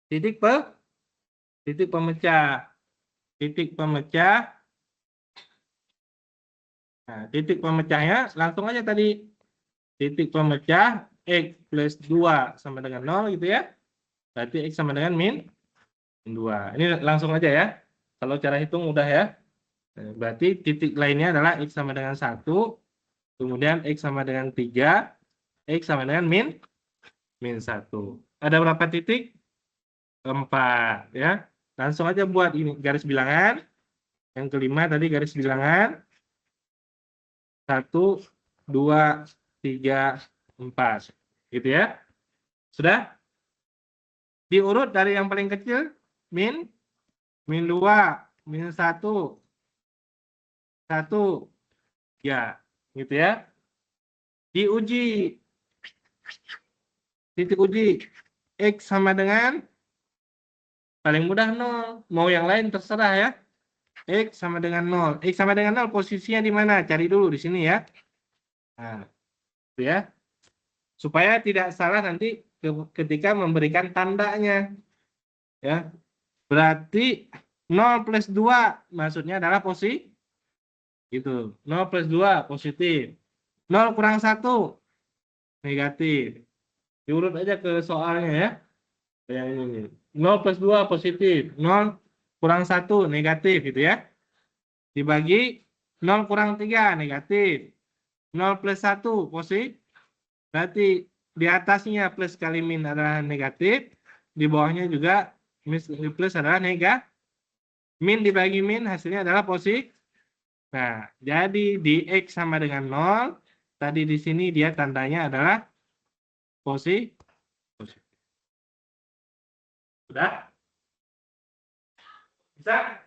Titik pemecah. Titik pemecah. Nah, titik pemecahnya langsung aja tadi. Titik pemecah X plus 2 sama dengan 0 gitu ya. Berarti X sama dengan min 2. Ini langsung aja ya. Kalau cara hitung udah ya. Berarti titik lainnya adalah X sama dengan 1. Kemudian X sama dengan 3. X sama dengan min 1. Ada berapa titik? 4 ya. Langsung aja buat ini garis bilangan. Yang kelima tadi garis bilangan. 1, 2, 3, 4. Gitu ya. Sudah? Diurut dari yang paling kecil min 2, min 1, 1, ya, gitu ya. Diuji, titik uji, X sama dengan, paling mudah 0. Mau yang lain terserah ya. X sama dengan 0. X sama dengan 0 posisinya di mana? Cari dulu di sini ya. Nah, itu ya. Supaya tidak salah nanti ketika memberikan tandanya. Ya. Berarti 0 plus 2 maksudnya adalah positif. Gitu. 0 plus 2 positif. 0 kurang 1 negatif. Diurut aja ke soalnya ya. Yang ini. 0 plus 2 positif. 0 kurang 1 negatif gitu ya. Dibagi 0 kurang 3 negatif. 0 plus 1 positif. Berarti di atasnya plus kali min adalah negatif. Di bawahnya juga plus adalah negatif. Min dibagi min hasilnya adalah positif. Nah, jadi di X sama dengan 0. Tadi di sini dia tandanya adalah positif. Sudah? Bisa?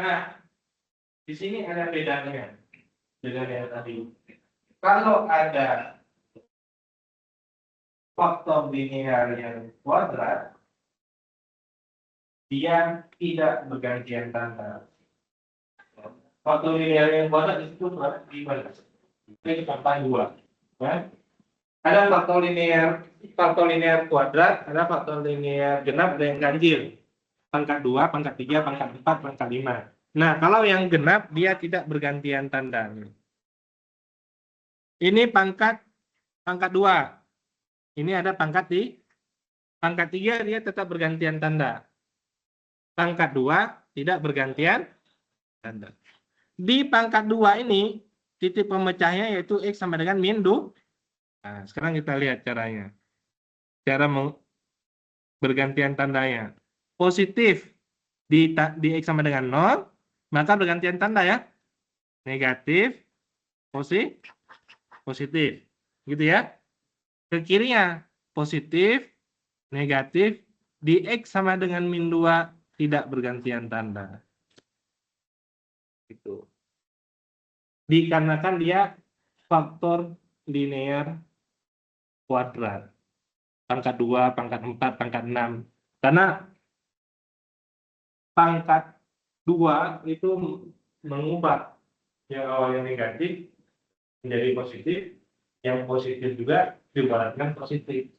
Nah, di sini ada bedanya dengan yang tadi. Kalau ada faktor linear yang kuadrat, dia tidak bergantian tanda. Faktor linear yang kuadrat itu gimana? Ini contoh 2. Ya. Ada faktor linear kuadrat, ada faktor linear genap dan ganjil. Pangkat 2, pangkat 3, pangkat 4, pangkat 5. Nah, kalau yang genap dia tidak bergantian tanda. Ini pangkat 2. Ini ada pangkat di pangkat 3 dia tetap bergantian tanda. Pangkat 2 tidak bergantian tanda. Di pangkat 2 ini titik pemecahnya yaitu X sama dengan min 2. Nah, sekarang kita lihat caranya. Cara bergantian tandanya. Positif di X sama dengan 0, maka bergantian tanda ya. Negatif, positif. Gitu ya. Ke kirinya, positif, negatif, di X sama dengan min 2, tidak bergantian tanda. Gitu. Dikarenakan dia faktor linear kuadrat. Pangkat 2, pangkat 4, pangkat 6. Karena pangkat 2 itu mengubah yang awalnya negatif menjadi positif, yang positif juga diibaratkan positif.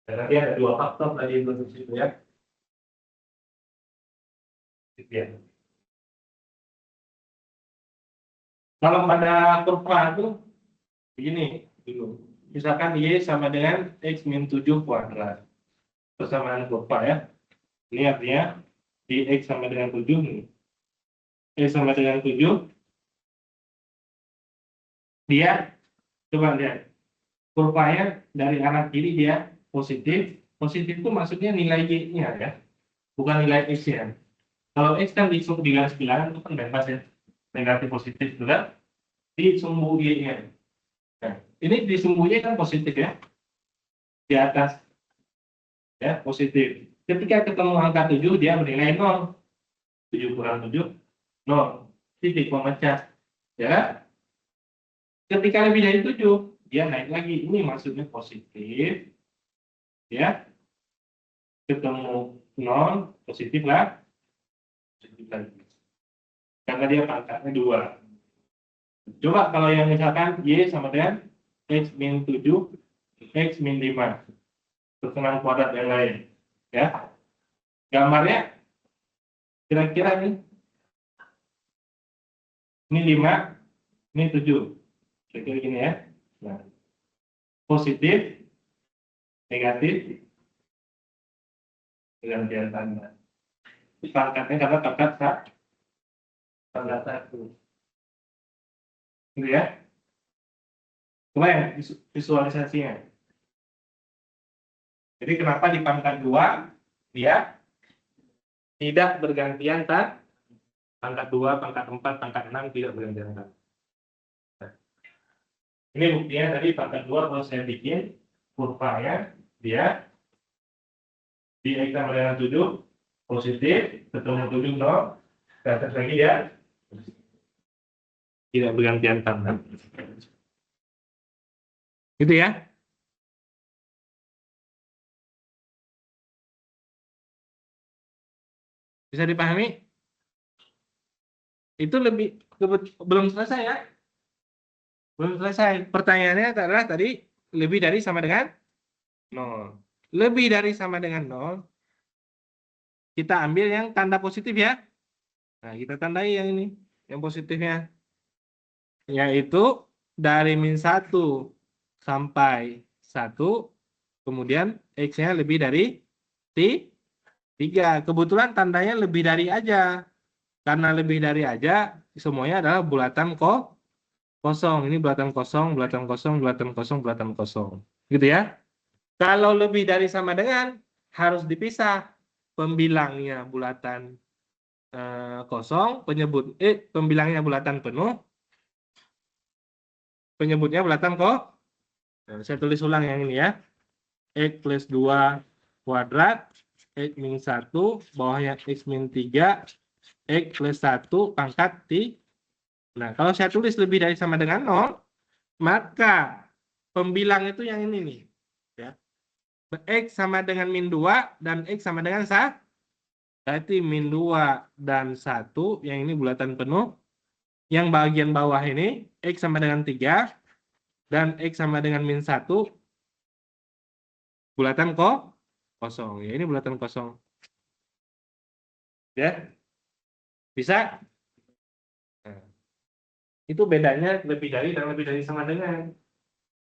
Karena dia ada 2 faktor tadi untuk situ ya. Ya. Kalau pada kurva itu begini dulu. Misalkan Y sama dengan X min 7 kuadrat. Persamaan kurva ya. Ini artinya di X sama dengan 7 nih. X sama dengan 7. Dia, coba lihat. Kurvanya dari arah kiri dia positif. Positif itu maksudnya nilai Y-nya ya. Bukan nilai X-nya. Kalau X kan di garis bilangan itu kan bebas ya. Negatif positif juga. Di sumbu Y-nya. Nah, ini di sumbu Y kan positif ya. Di atas. Ya, positif. Ketika ketemu angka 7, dia bernilai 0. 7 kurang 7, 0. Titik pemecah. Ya. Ketika lebih dari 7, dia naik lagi. Ini maksudnya positif. Ya. Ketemu 0, positif lah. Positif lagi. Karena dia pangkatnya 2. Coba kalau yang misalkan Y sama dengan X min 7, X min 5. Pertemuan kuadrat yang lain. Ya. Gambarnya kira-kira nih. Ini 5, ini 7. Kira-kira gini ya. Nah. Positif, negatif, gantian tanda. Pangkatnya karena pangkat tanda 1. Gitu ya. Coba ya visualisasinya. Jadi kenapa di pangkat 2 dia tidak bergantian tanda? Pangkat 2, pangkat 4, pangkat 6 tidak bergantian tanda. Nah, ini buktinya tadi pangkat 2 kalau saya bikin kurvanya dia di X sama dengan 7 positif, ketemu 7 0, ke atas lagi dia tidak bergantian tanda. Gitu ya. Bisa dipahami? Itu belum selesai ya. Belum selesai. Pertanyaannya adalah tadi lebih dari sama dengan 0. Lebih dari sama dengan 0. Kita ambil yang tanda positif ya. Nah, kita tandai yang ini, yang positifnya. Yaitu dari min 1 sampai 1, kemudian X-nya lebih dari 3. Kebetulan tandanya lebih dari aja. Karena lebih dari aja, semuanya adalah bulatan kosong. Ini bulatan kosong, bulatan kosong, bulatan kosong, bulatan kosong. Gitu ya. Kalau lebih dari sama dengan, harus dipisah. Pembilangnya bulatan kosong, pembilangnya bulatan penuh, penyebutnya bulatan kok. Nah, saya tulis ulang yang ini ya. X plus 2 kuadrat, X min 1, bawahnya X min 3, X plus 1 pangkat T. Nah, kalau saya tulis lebih dari sama dengan 0, maka pembilang itu yang ini nih. Ya. X sama dengan min 2 dan X sama dengan 1. Berarti min 2 dan 1, yang ini bulatan penuh. Yang bagian bawah ini, X sama dengan 3 dan X sama dengan min 1, bulatan kosong. Ya, ini bulatan kosong. Ya, bisa? Nah, itu bedanya lebih dari dan lebih dari sama dengan.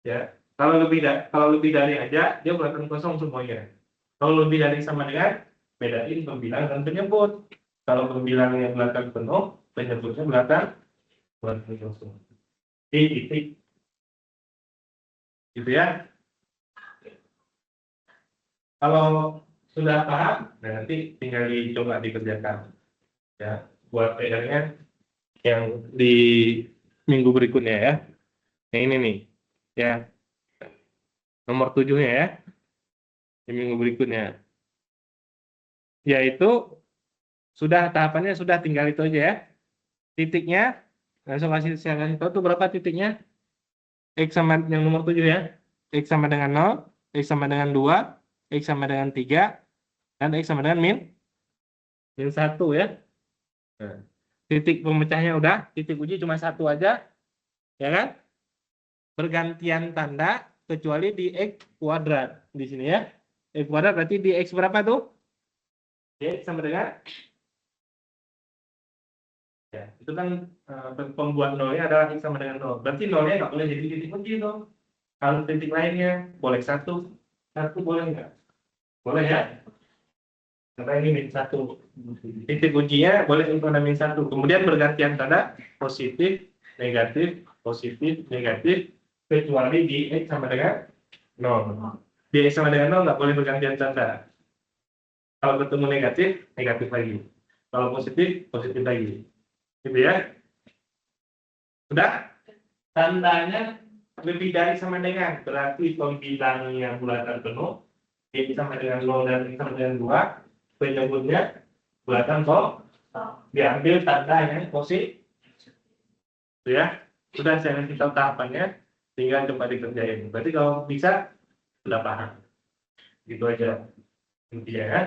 Ya, kalau lebih dari aja dia bulatan kosong semuanya. Kalau lebih dari sama dengan, bedain pembilang dan penyebut. Kalau pembilangnya bulatan penuh, penyebutnya bulatan kosong. Titik. Gitu ya. Kalau sudah paham, nanti tinggal dicoba dikerjakan. Ya, buat PR-nya yang di minggu berikutnya ya. Yang ini nih. Ya. Nomor 7-nya ya. Di minggu berikutnya. Yaitu sudah tahapannya sudah tinggal itu aja ya. Titiknya langsung saya kasih tahu tuh berapa titiknya. X sama yang nomor 7 ya. X sama dengan 0, X sama dengan 2, X sama dengan 3, dan X sama dengan min 1 ya. Nah, titik pemecahnya udah, titik uji cuma satu aja, ya kan? Bergantian tanda kecuali di X kuadrat di sini ya. X kuadrat berarti di X berapa tuh? Di X sama dengan, ya itu kan pembuat nolnya adalah X sama dengan 0. Berarti nolnya nggak boleh jadi titik uji dong. Kalau titik lainnya boleh satu boleh nggak? Boleh ya. Karena ini min 1. Titik ujinya boleh pada min 1. Kemudian bergantian tanda positif, negatif, kecuali di X sama dengan 0. Di X sama dengan 0 nggak boleh bergantian tanda. Kalau ketemu negatif, negatif lagi. Kalau positif, positif lagi. Gitu ya. Sudah? Tandanya lebih dari sama dengan. Berarti pembilangnya bulatan penuh. X sama dengan 0 dan X sama dengan 2. Penyebutnya bulatan diambil tanda yang positif. Ya, sudah saya kasih tahu tahapannya, tinggal coba dikerjain. Berarti kalau bisa sudah paham. Gitu aja intinya ya.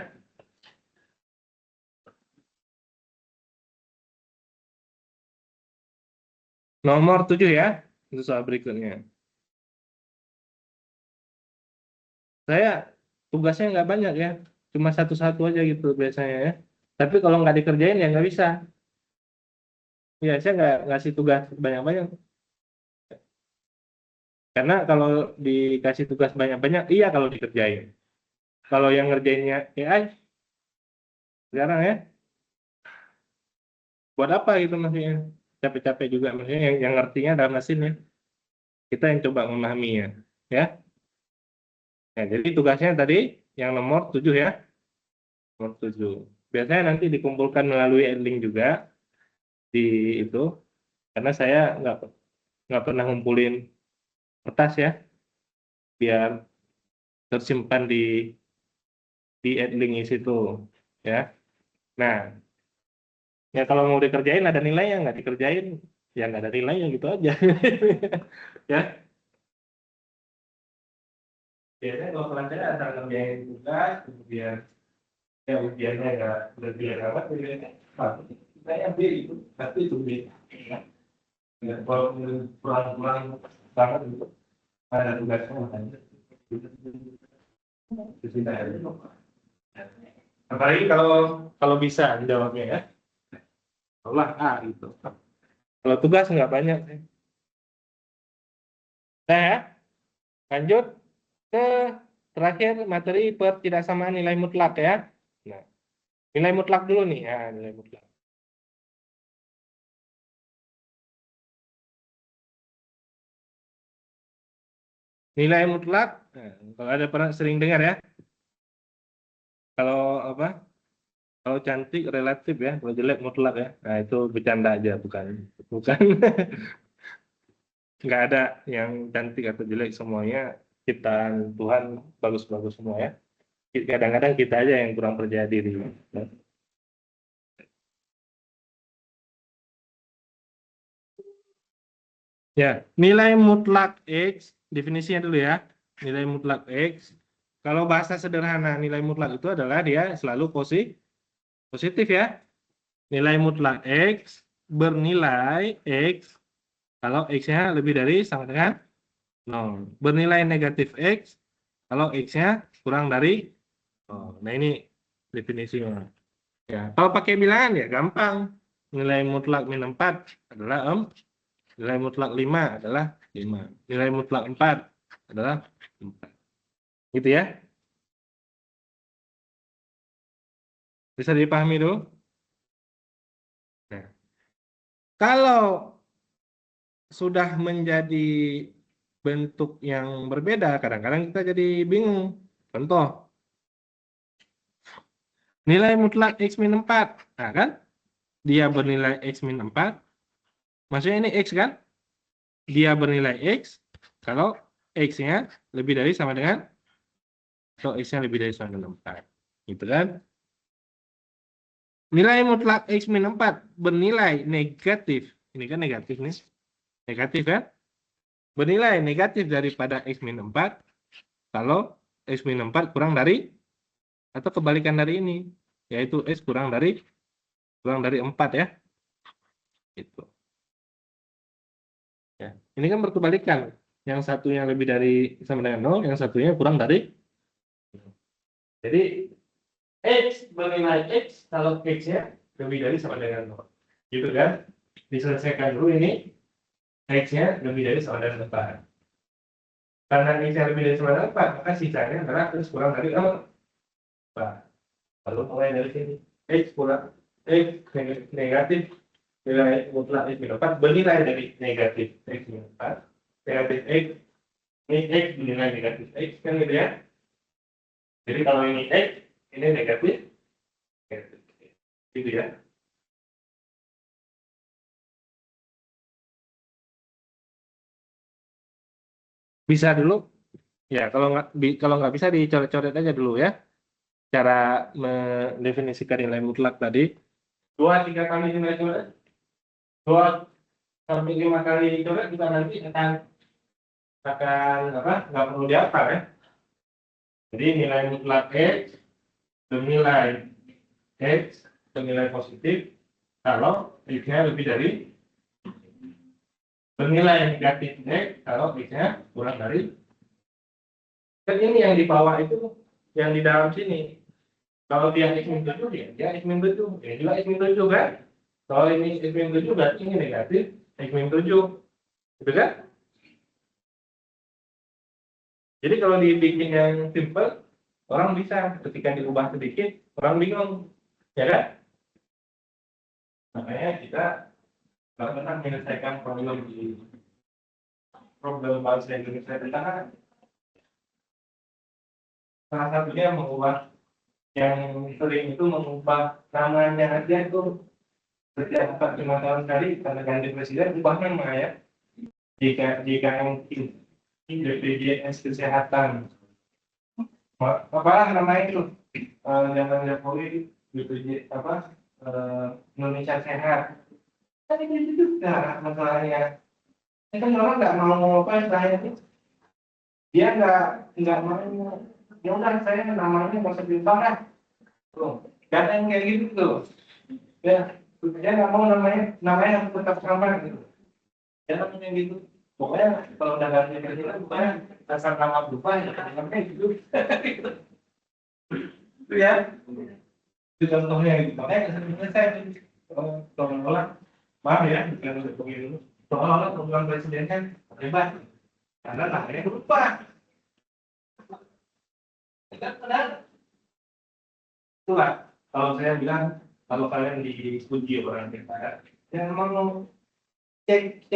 Nomor 7 ya, itu soal berikutnya. Saya tugasnya nggak banyak ya, cuma satu-satu aja gitu biasanya ya. Tapi kalau nggak dikerjain ya nggak bisa. Ya saya nggak ngasih tugas banyak-banyak. Karena kalau dikasih tugas banyak-banyak, iya kalau dikerjain. Kalau yang ngerjainnya AI, sekarang ya, buat apa gitu maksudnya? Capek-capek juga maksudnya yang ngertinya dalam mesinnya. Kita yang coba memahaminya, ya. Nah, jadi tugasnya tadi yang nomor 7 ya. Nomor 7. Biasanya nanti dikumpulkan melalui ending juga di itu, karena saya nggak pernah ngumpulin kertas ya, biar tersimpan di ending situ, ya. Nah, ya kalau mau dikerjain ada nilainya, nggak dikerjain ya nggak ada nilainya gitu aja, ya. Biasanya kalau kelas saya ada ngerjain tugas, kemudian ya ujiannya nggak berlebihan amat, saya ambil itu, tapi itu ya, kalau kurang banget itu ada tugasnya makanya. Apalagi kalau bisa jawabnya ya, Allah itu. Kalau tugas nggak banyak. Nah, ya, lanjut ke terakhir materi pertidaksamaan nilai mutlak ya. Nah, nilai mutlak dulu nih ya, nilai mutlak. Nilai mutlak, nah, kalau ada pernah sering dengar ya. Kalau apa? Kalau cantik relatif ya, kalau jelek mutlak ya. Nah, itu bercanda aja, bukan nggak ada yang cantik atau jelek, semuanya ciptaan Tuhan bagus-bagus semua ya. Kadang-kadang kita aja yang kurang percaya diri. Ya, nilai mutlak X, definisinya dulu ya. Nilai mutlak X, kalau bahasa sederhana nilai mutlak itu adalah dia selalu positif ya. Nilai mutlak X bernilai X kalau X-nya lebih dari sama dengan 0. Bernilai negatif X kalau X-nya kurang dari 0. Nah ini definisinya. Ya, kalau pakai bilangan ya gampang. Nilai mutlak min 4 adalah nilai mutlak 5 adalah 5. Nilai mutlak 4 adalah 4. Gitu ya. Bisa dipahami dulu? Nah, kalau sudah menjadi bentuk yang berbeda, kadang-kadang kita jadi bingung. Contoh, nilai mutlak X min 4. Nah kan, dia bernilai X min 4. Maksudnya ini X kan? Dia bernilai X kalau X-nya lebih dari sama dengan, atau X-nya lebih dari sama dengan 4. Gitu kan? Nilai mutlak X min 4 bernilai negatif. Ini kan negatif nih. Negatif kan? Bernilai negatif daripada X min 4 kalau X min 4 kurang dari, atau kebalikan dari ini, yaitu X kurang dari 4 ya. Itu. Ya. Ini kan berkebalikan. Yang satunya lebih dari sama dengan 0, yang satunya kurang dari. Jadi X bernilai X kalau X-nya lebih dari sama dengan 0. Gitu kan? Diselesaikan dulu ini. X-nya lebih dari sama dengan 4. Karena X-nya lebih dari sama dengan 4, maka sisanya adalah X kurang dari 4. Lalu mulai dari sini. X kurang X negatif nilai mutlak X min 4 bernilai dari negatif X min 4. Negatif X, ini X bernilai negatif X kan gitu ya. Jadi kalau ini X, ini negatif. Gitu ya. Bisa dulu ya, kalau nggak bisa dicoret-coret aja dulu ya, cara mendefinisikan nilai mutlak tadi. 2-3 kali nilai coret, 2-5 kali coret kita nanti akan apa, nggak perlu dihafal ya. Jadi nilai mutlak X bernilai X bernilai positif kalau X-nya lebih dari, bernilai negatif X kalau X-nya kurang dari. Kan ini yang di bawah itu, yang di dalam sini. Kalau dia X min 7, dia X min 7. Ini juga X min 7 kan? Kalau ini X min 7 berarti ini negatif X min 7. Gitu kan? Jadi kalau dibikin yang simple, orang bisa ketika diubah sedikit, orang bingung. Ya kan? Makanya kita nggak pernah menyelesaikan problem bahasa Indonesia tentang salah satunya mengubah, yang sering itu mengubah namanya aja itu setiap 4-5 tahun sekali karena ganti presiden ubah nama ya. Jika yang BPJS kesehatan, apa namanya itu, zaman Jokowi BPJ apa, Indonesia Sehat. Kan itu juga masalahnya. Ini kan orang nggak mau apa istilahnya itu, dia nggak mau, ya udah saya namanya nggak usah diubah lah. Tuh, gak ada yang kayak gitu tuh. Ya, dia nggak mau namanya harus tetap sama gitu. Jangan yang gitu. Pokoknya kalau udah ganti presiden, pokoknya dasar nama berubah ya namanya gitu. Itu ya. Itu contohnya gitu. Makanya sebenarnya saya seolah-olah, maaf ya, bukan untuk pemilu, seolah-olah program presiden kan hebat karena namanya berubah. Benar. Itulah kalau saya bilang, kalau kalian dipuji orang kita, ya memang cek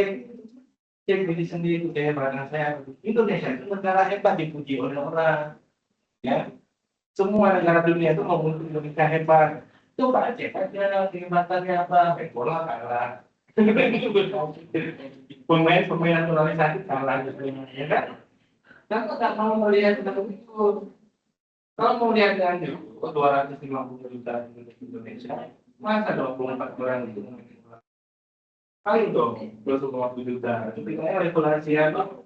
diri sendiri kayak barang saya. Indonesia itu negara hebat dipuji oleh orang, ya. Semua negara dunia itu mau untuk Indonesia hebat. Coba cek aja kehebatannya apa, bola kalah. Pemain naturalisasi kalah gitu, ya kan? Kamu nggak mau melihat seperti itu. Kalau mau lihat dengan 250 juta Indonesia, masa 24 orang itu Paling dong, 2,7 juta. Itu kita regulasi apa?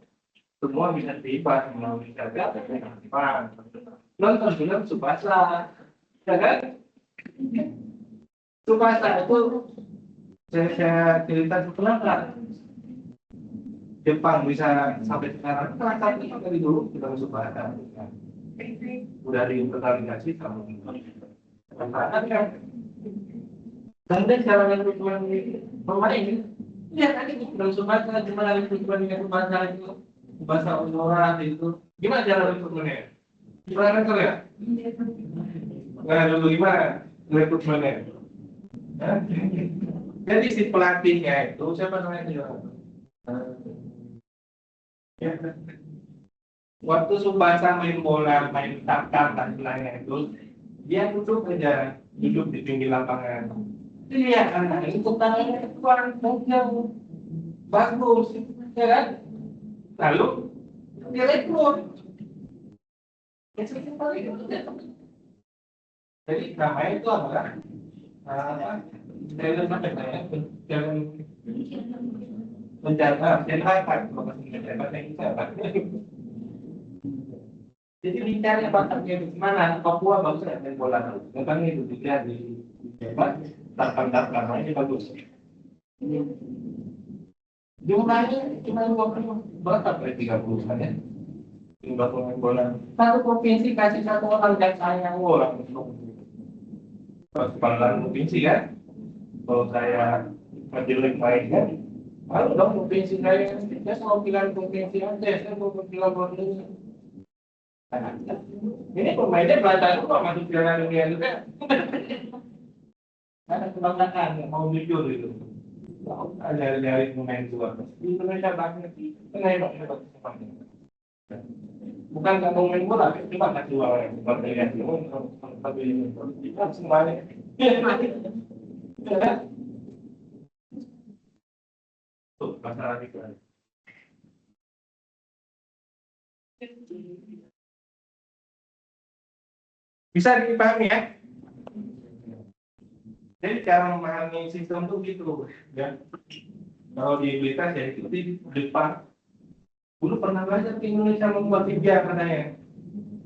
Semua bisa dibahas melalui jaga dan nonton film Tsubasa, ya kan? Tsubasa itu saya cerita kenapa Jepang bisa sampai sekarang karena dari dulu kita Tsubasa udah diimplementasi sama kan dan dia cara rekrutmen pemain ya tadi film Tsubasa gimana rekrutmen dengan Tsubasa itu bahasa orang itu gimana cara rekrutmennya gimana ya nah dulu gimana rekrutmennya jadi si pelatihnya itu siapa namanya ya. Waktu Tsubasa main bola, main takar dan lainnya itu, dia duduk aja, duduk di pinggir lapangan. Iya, karena itu tangannya kurang yang bagus, ya kan? Lalu dia rekrut. Jadi namanya itu adalah talent apa ya? Menjaga, jadi lincahnya bakatnya di mana? Papua bagus ya main bola. Bukan itu juga di Jawa, tarkam namanya bagus. Jumlahnya cuma 20 berapa? 30 saja. Jumlah pemain bola. Satu provinsi kasih satu orang dan sayang orang. Kepala provinsi kan? Kalau saya menjelek mainnya, kalau dong provinsi saya mau pilihan provinsi aja, saya mau pilihan provinsi. Ini pemainnya Belanda itu masuk Piala Dunia juga. Ada kebanggaan yang mau jujur itu. Ada dari pemain luar. Di Indonesia banyak. Hebat. Bukan nggak mau main bola, cuma nggak keluar yang berlian itu. Tapi kita semuanya. Tuh masalah itu. Bisa dipahami ya? Jadi cara memahami sistem itu gitu, ya. Kalau di Blitar ya itu di depan. Dulu pernah belajar di Indonesia membuat liga katanya,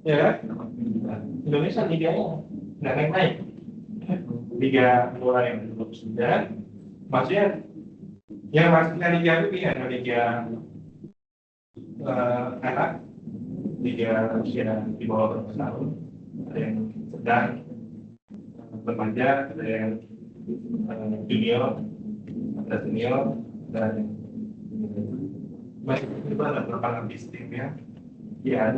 ya kan? Indonesia liganya nggak naik, liga bola yang dulu sudah, maksudnya yang masuknya liga itu ya liga anak, liga usia di bawah 12 tahun, ada yang sedang remaja, ada yang junior, ada senior, dan masih itu ada beberapa lapis timnya. Ya, ada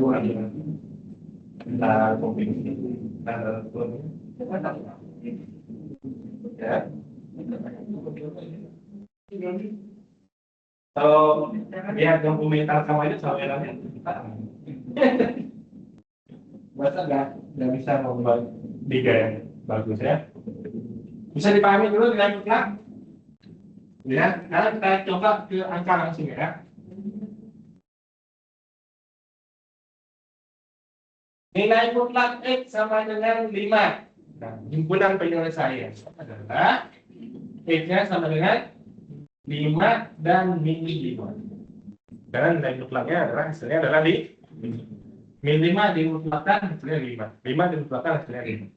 provinsi, ada ya. Kalau lihat yang komentar sama itu sama yang masa nggak bisa membuat liga yang bagus ya. Bisa dipahami dulu dengan mutlak. Ya, sekarang kita coba ke angka langsung ya. Nilai mutlak X sama dengan 5. Nah, himpunan penyelesaian adalah X-nya sama dengan 5 dan min 5. Dan nilai mutlaknya adalah hasilnya adalah di min 5 dimutlakkan hasilnya 5. 5 dimutlakkan hasilnya 5.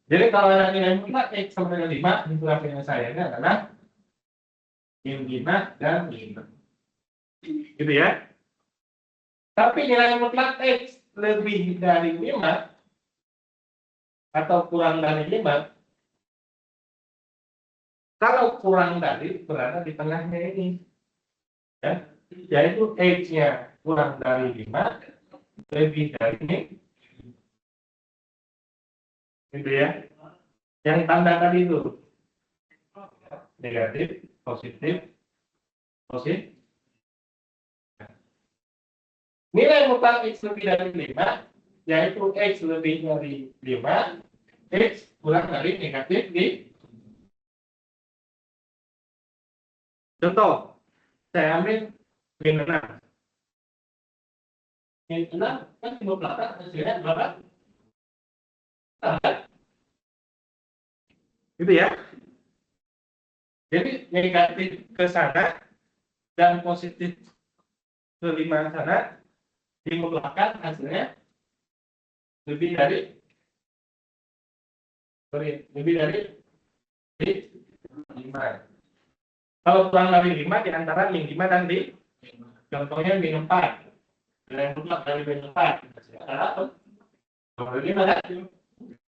Jadi kalau ada nilai mutlak X sama dengan 5, himpunan penyelesaiannya adalah min 5 dan min 5. Gitu ya. Tapi nilai mutlak X lebih dari 5 atau kurang dari 5, kalau kurang dari berada di tengahnya ini, ya, yaitu X-nya kurang dari 5, lebih dari ini, gitu ya. Yang tanda tadi itu negatif, positif, positif. Nilai mutlak X lebih dari 5, yaitu X lebih dari 5, X kurang dari negatif di. Contoh, saya ambil min 6. Min 6 kan mutlakkan hasilnya berapa? Gitu ya. Jadi negatif ke sana dan positif ke 5 sana dimutlakan hasilnya lebih dari lebih dari 5. Kalau kurang dari 5 di antara min 5 dan di contohnya min 4. Nilai mutlak dari min 4. Kalau 5 kan?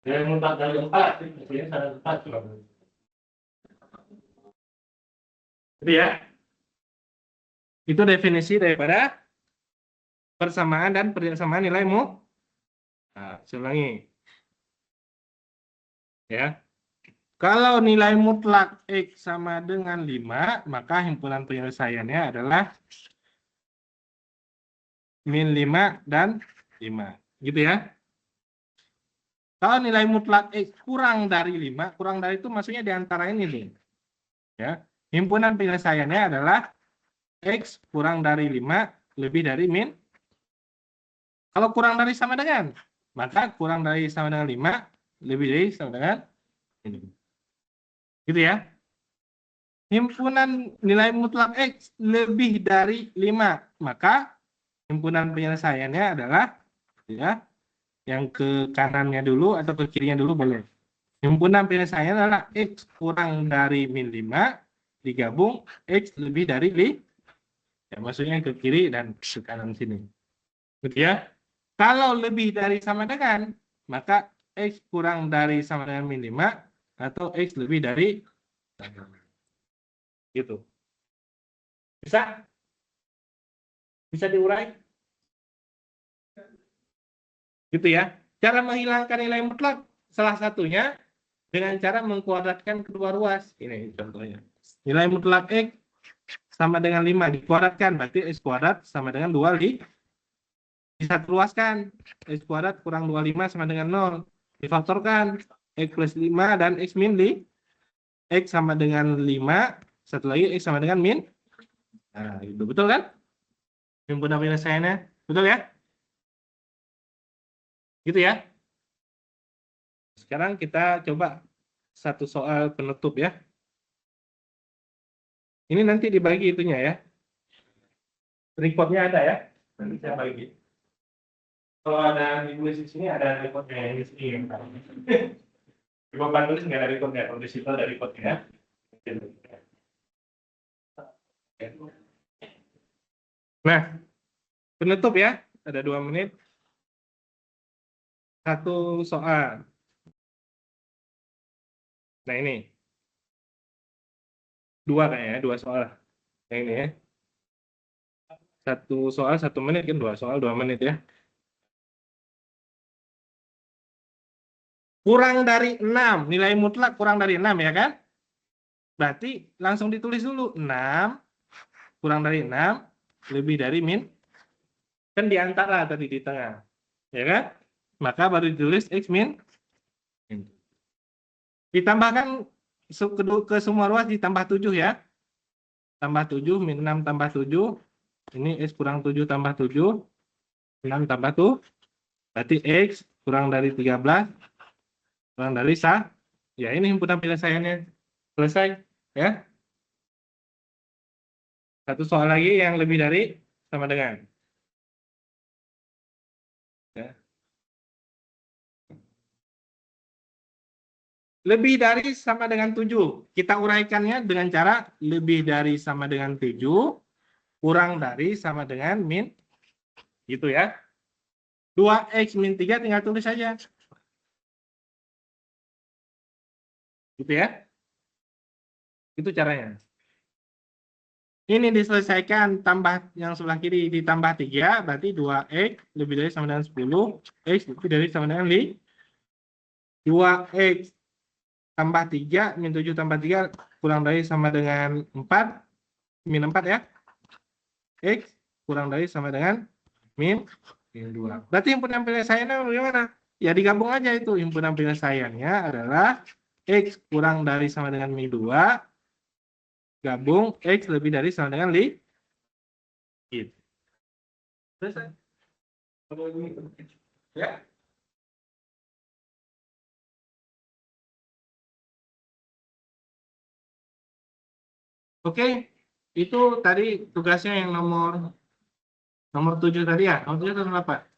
Nilai mutlak dari 4. Hasilnya sangat 4. Jadi ya, itu definisi daripada persamaan dan persamaan nilai mu. Nah, saya ulangi. Ya. Kalau nilai mutlak X sama dengan 5, maka himpunan penyelesaiannya adalah min 5 dan 5. Gitu ya. Kalau nilai mutlak X kurang dari 5, kurang dari itu maksudnya di antara ini nih. Ya. Himpunan penyelesaiannya adalah X kurang dari 5 lebih dari min. Kalau kurang dari sama dengan, maka kurang dari sama dengan 5 lebih dari sama dengan ini. Gitu ya. Himpunan nilai mutlak X lebih dari 5, maka himpunan penyelesaiannya adalah ya, yang ke kanannya dulu atau ke kirinya dulu boleh. Himpunan penyelesaiannya adalah X kurang dari min 5 digabung X lebih dari 5. Ya, maksudnya ke kiri dan ke kanan sini. Gitu ya. Kalau lebih dari sama dengan, maka X kurang dari sama dengan min 5 atau X lebih dari gitu. Bisa? Bisa diurai? Gitu ya. Cara menghilangkan nilai mutlak salah satunya dengan cara mengkuadratkan kedua ruas. Ini contohnya. Nilai mutlak X sama dengan 5 dikuadratkan, berarti X kuadrat sama dengan 2 bisa luaskan. X kuadrat kurang 25 sama dengan 0. Difaktorkan. X plus 5 dan X min 5. X sama dengan 5. Satu lagi X sama dengan min. Nah, itu betul kan? Himpunan penyelesaiannya. Betul ya? Gitu ya. Sekarang kita coba satu soal penutup ya. Ini nanti dibagi itunya ya. Reportnya ada ya. Nanti saya bagi. Kalau ada ditulis di sini ada reportnya yang di sini. Di papan tulis nggak ada reportnya. Kalau di situ ada reportnya. Nah, penutup ya. Ada 2 menit. Satu soal. Nah ini. 2 kayaknya, 2 soal. Yang ini ya. Satu soal 1 menit kan, 2 soal 2 menit ya. Kurang dari 6, nilai mutlak kurang dari 6 ya kan? Berarti langsung ditulis dulu 6 kurang dari 6 lebih dari min. Kan di antara tadi di tengah. Ya kan? Maka baru ditulis X min. Ditambahkan ke semua ruas ditambah 7 ya. Tambah 7, min 6 tambah 7. Ini X kurang 7 tambah 7. 6 tambah 2. Berarti X kurang dari 13. Kurang dari 1. Ya ini himpunan penyelesaiannya. Selesai. Ya. Satu soal lagi yang lebih dari sama dengan. Ya. Lebih dari sama dengan 7. Kita uraikannya dengan cara lebih dari sama dengan 7. Kurang dari sama dengan min. Gitu ya. 2X min 3 tinggal tulis saja. Gitu ya. Itu caranya. Ini diselesaikan, tambah yang sebelah kiri ditambah 3, berarti 2X lebih dari sama dengan 10, X lebih dari sama dengan 5. 2X tambah 3, min 7 tambah 3, kurang dari sama dengan 4, min 4 ya. X kurang dari sama dengan min 2. Berarti himpunan penyelesaiannya bagaimana? Ya digabung aja itu. Himpunan penyelesaiannya adalah X kurang dari sama dengan min 2, gabung X lebih dari sama dengan 5. Gitu. Selesai. Ya. Oke, itu tadi tugasnya yang nomor 7 tadi ya, nomor 7 atau nomor 8?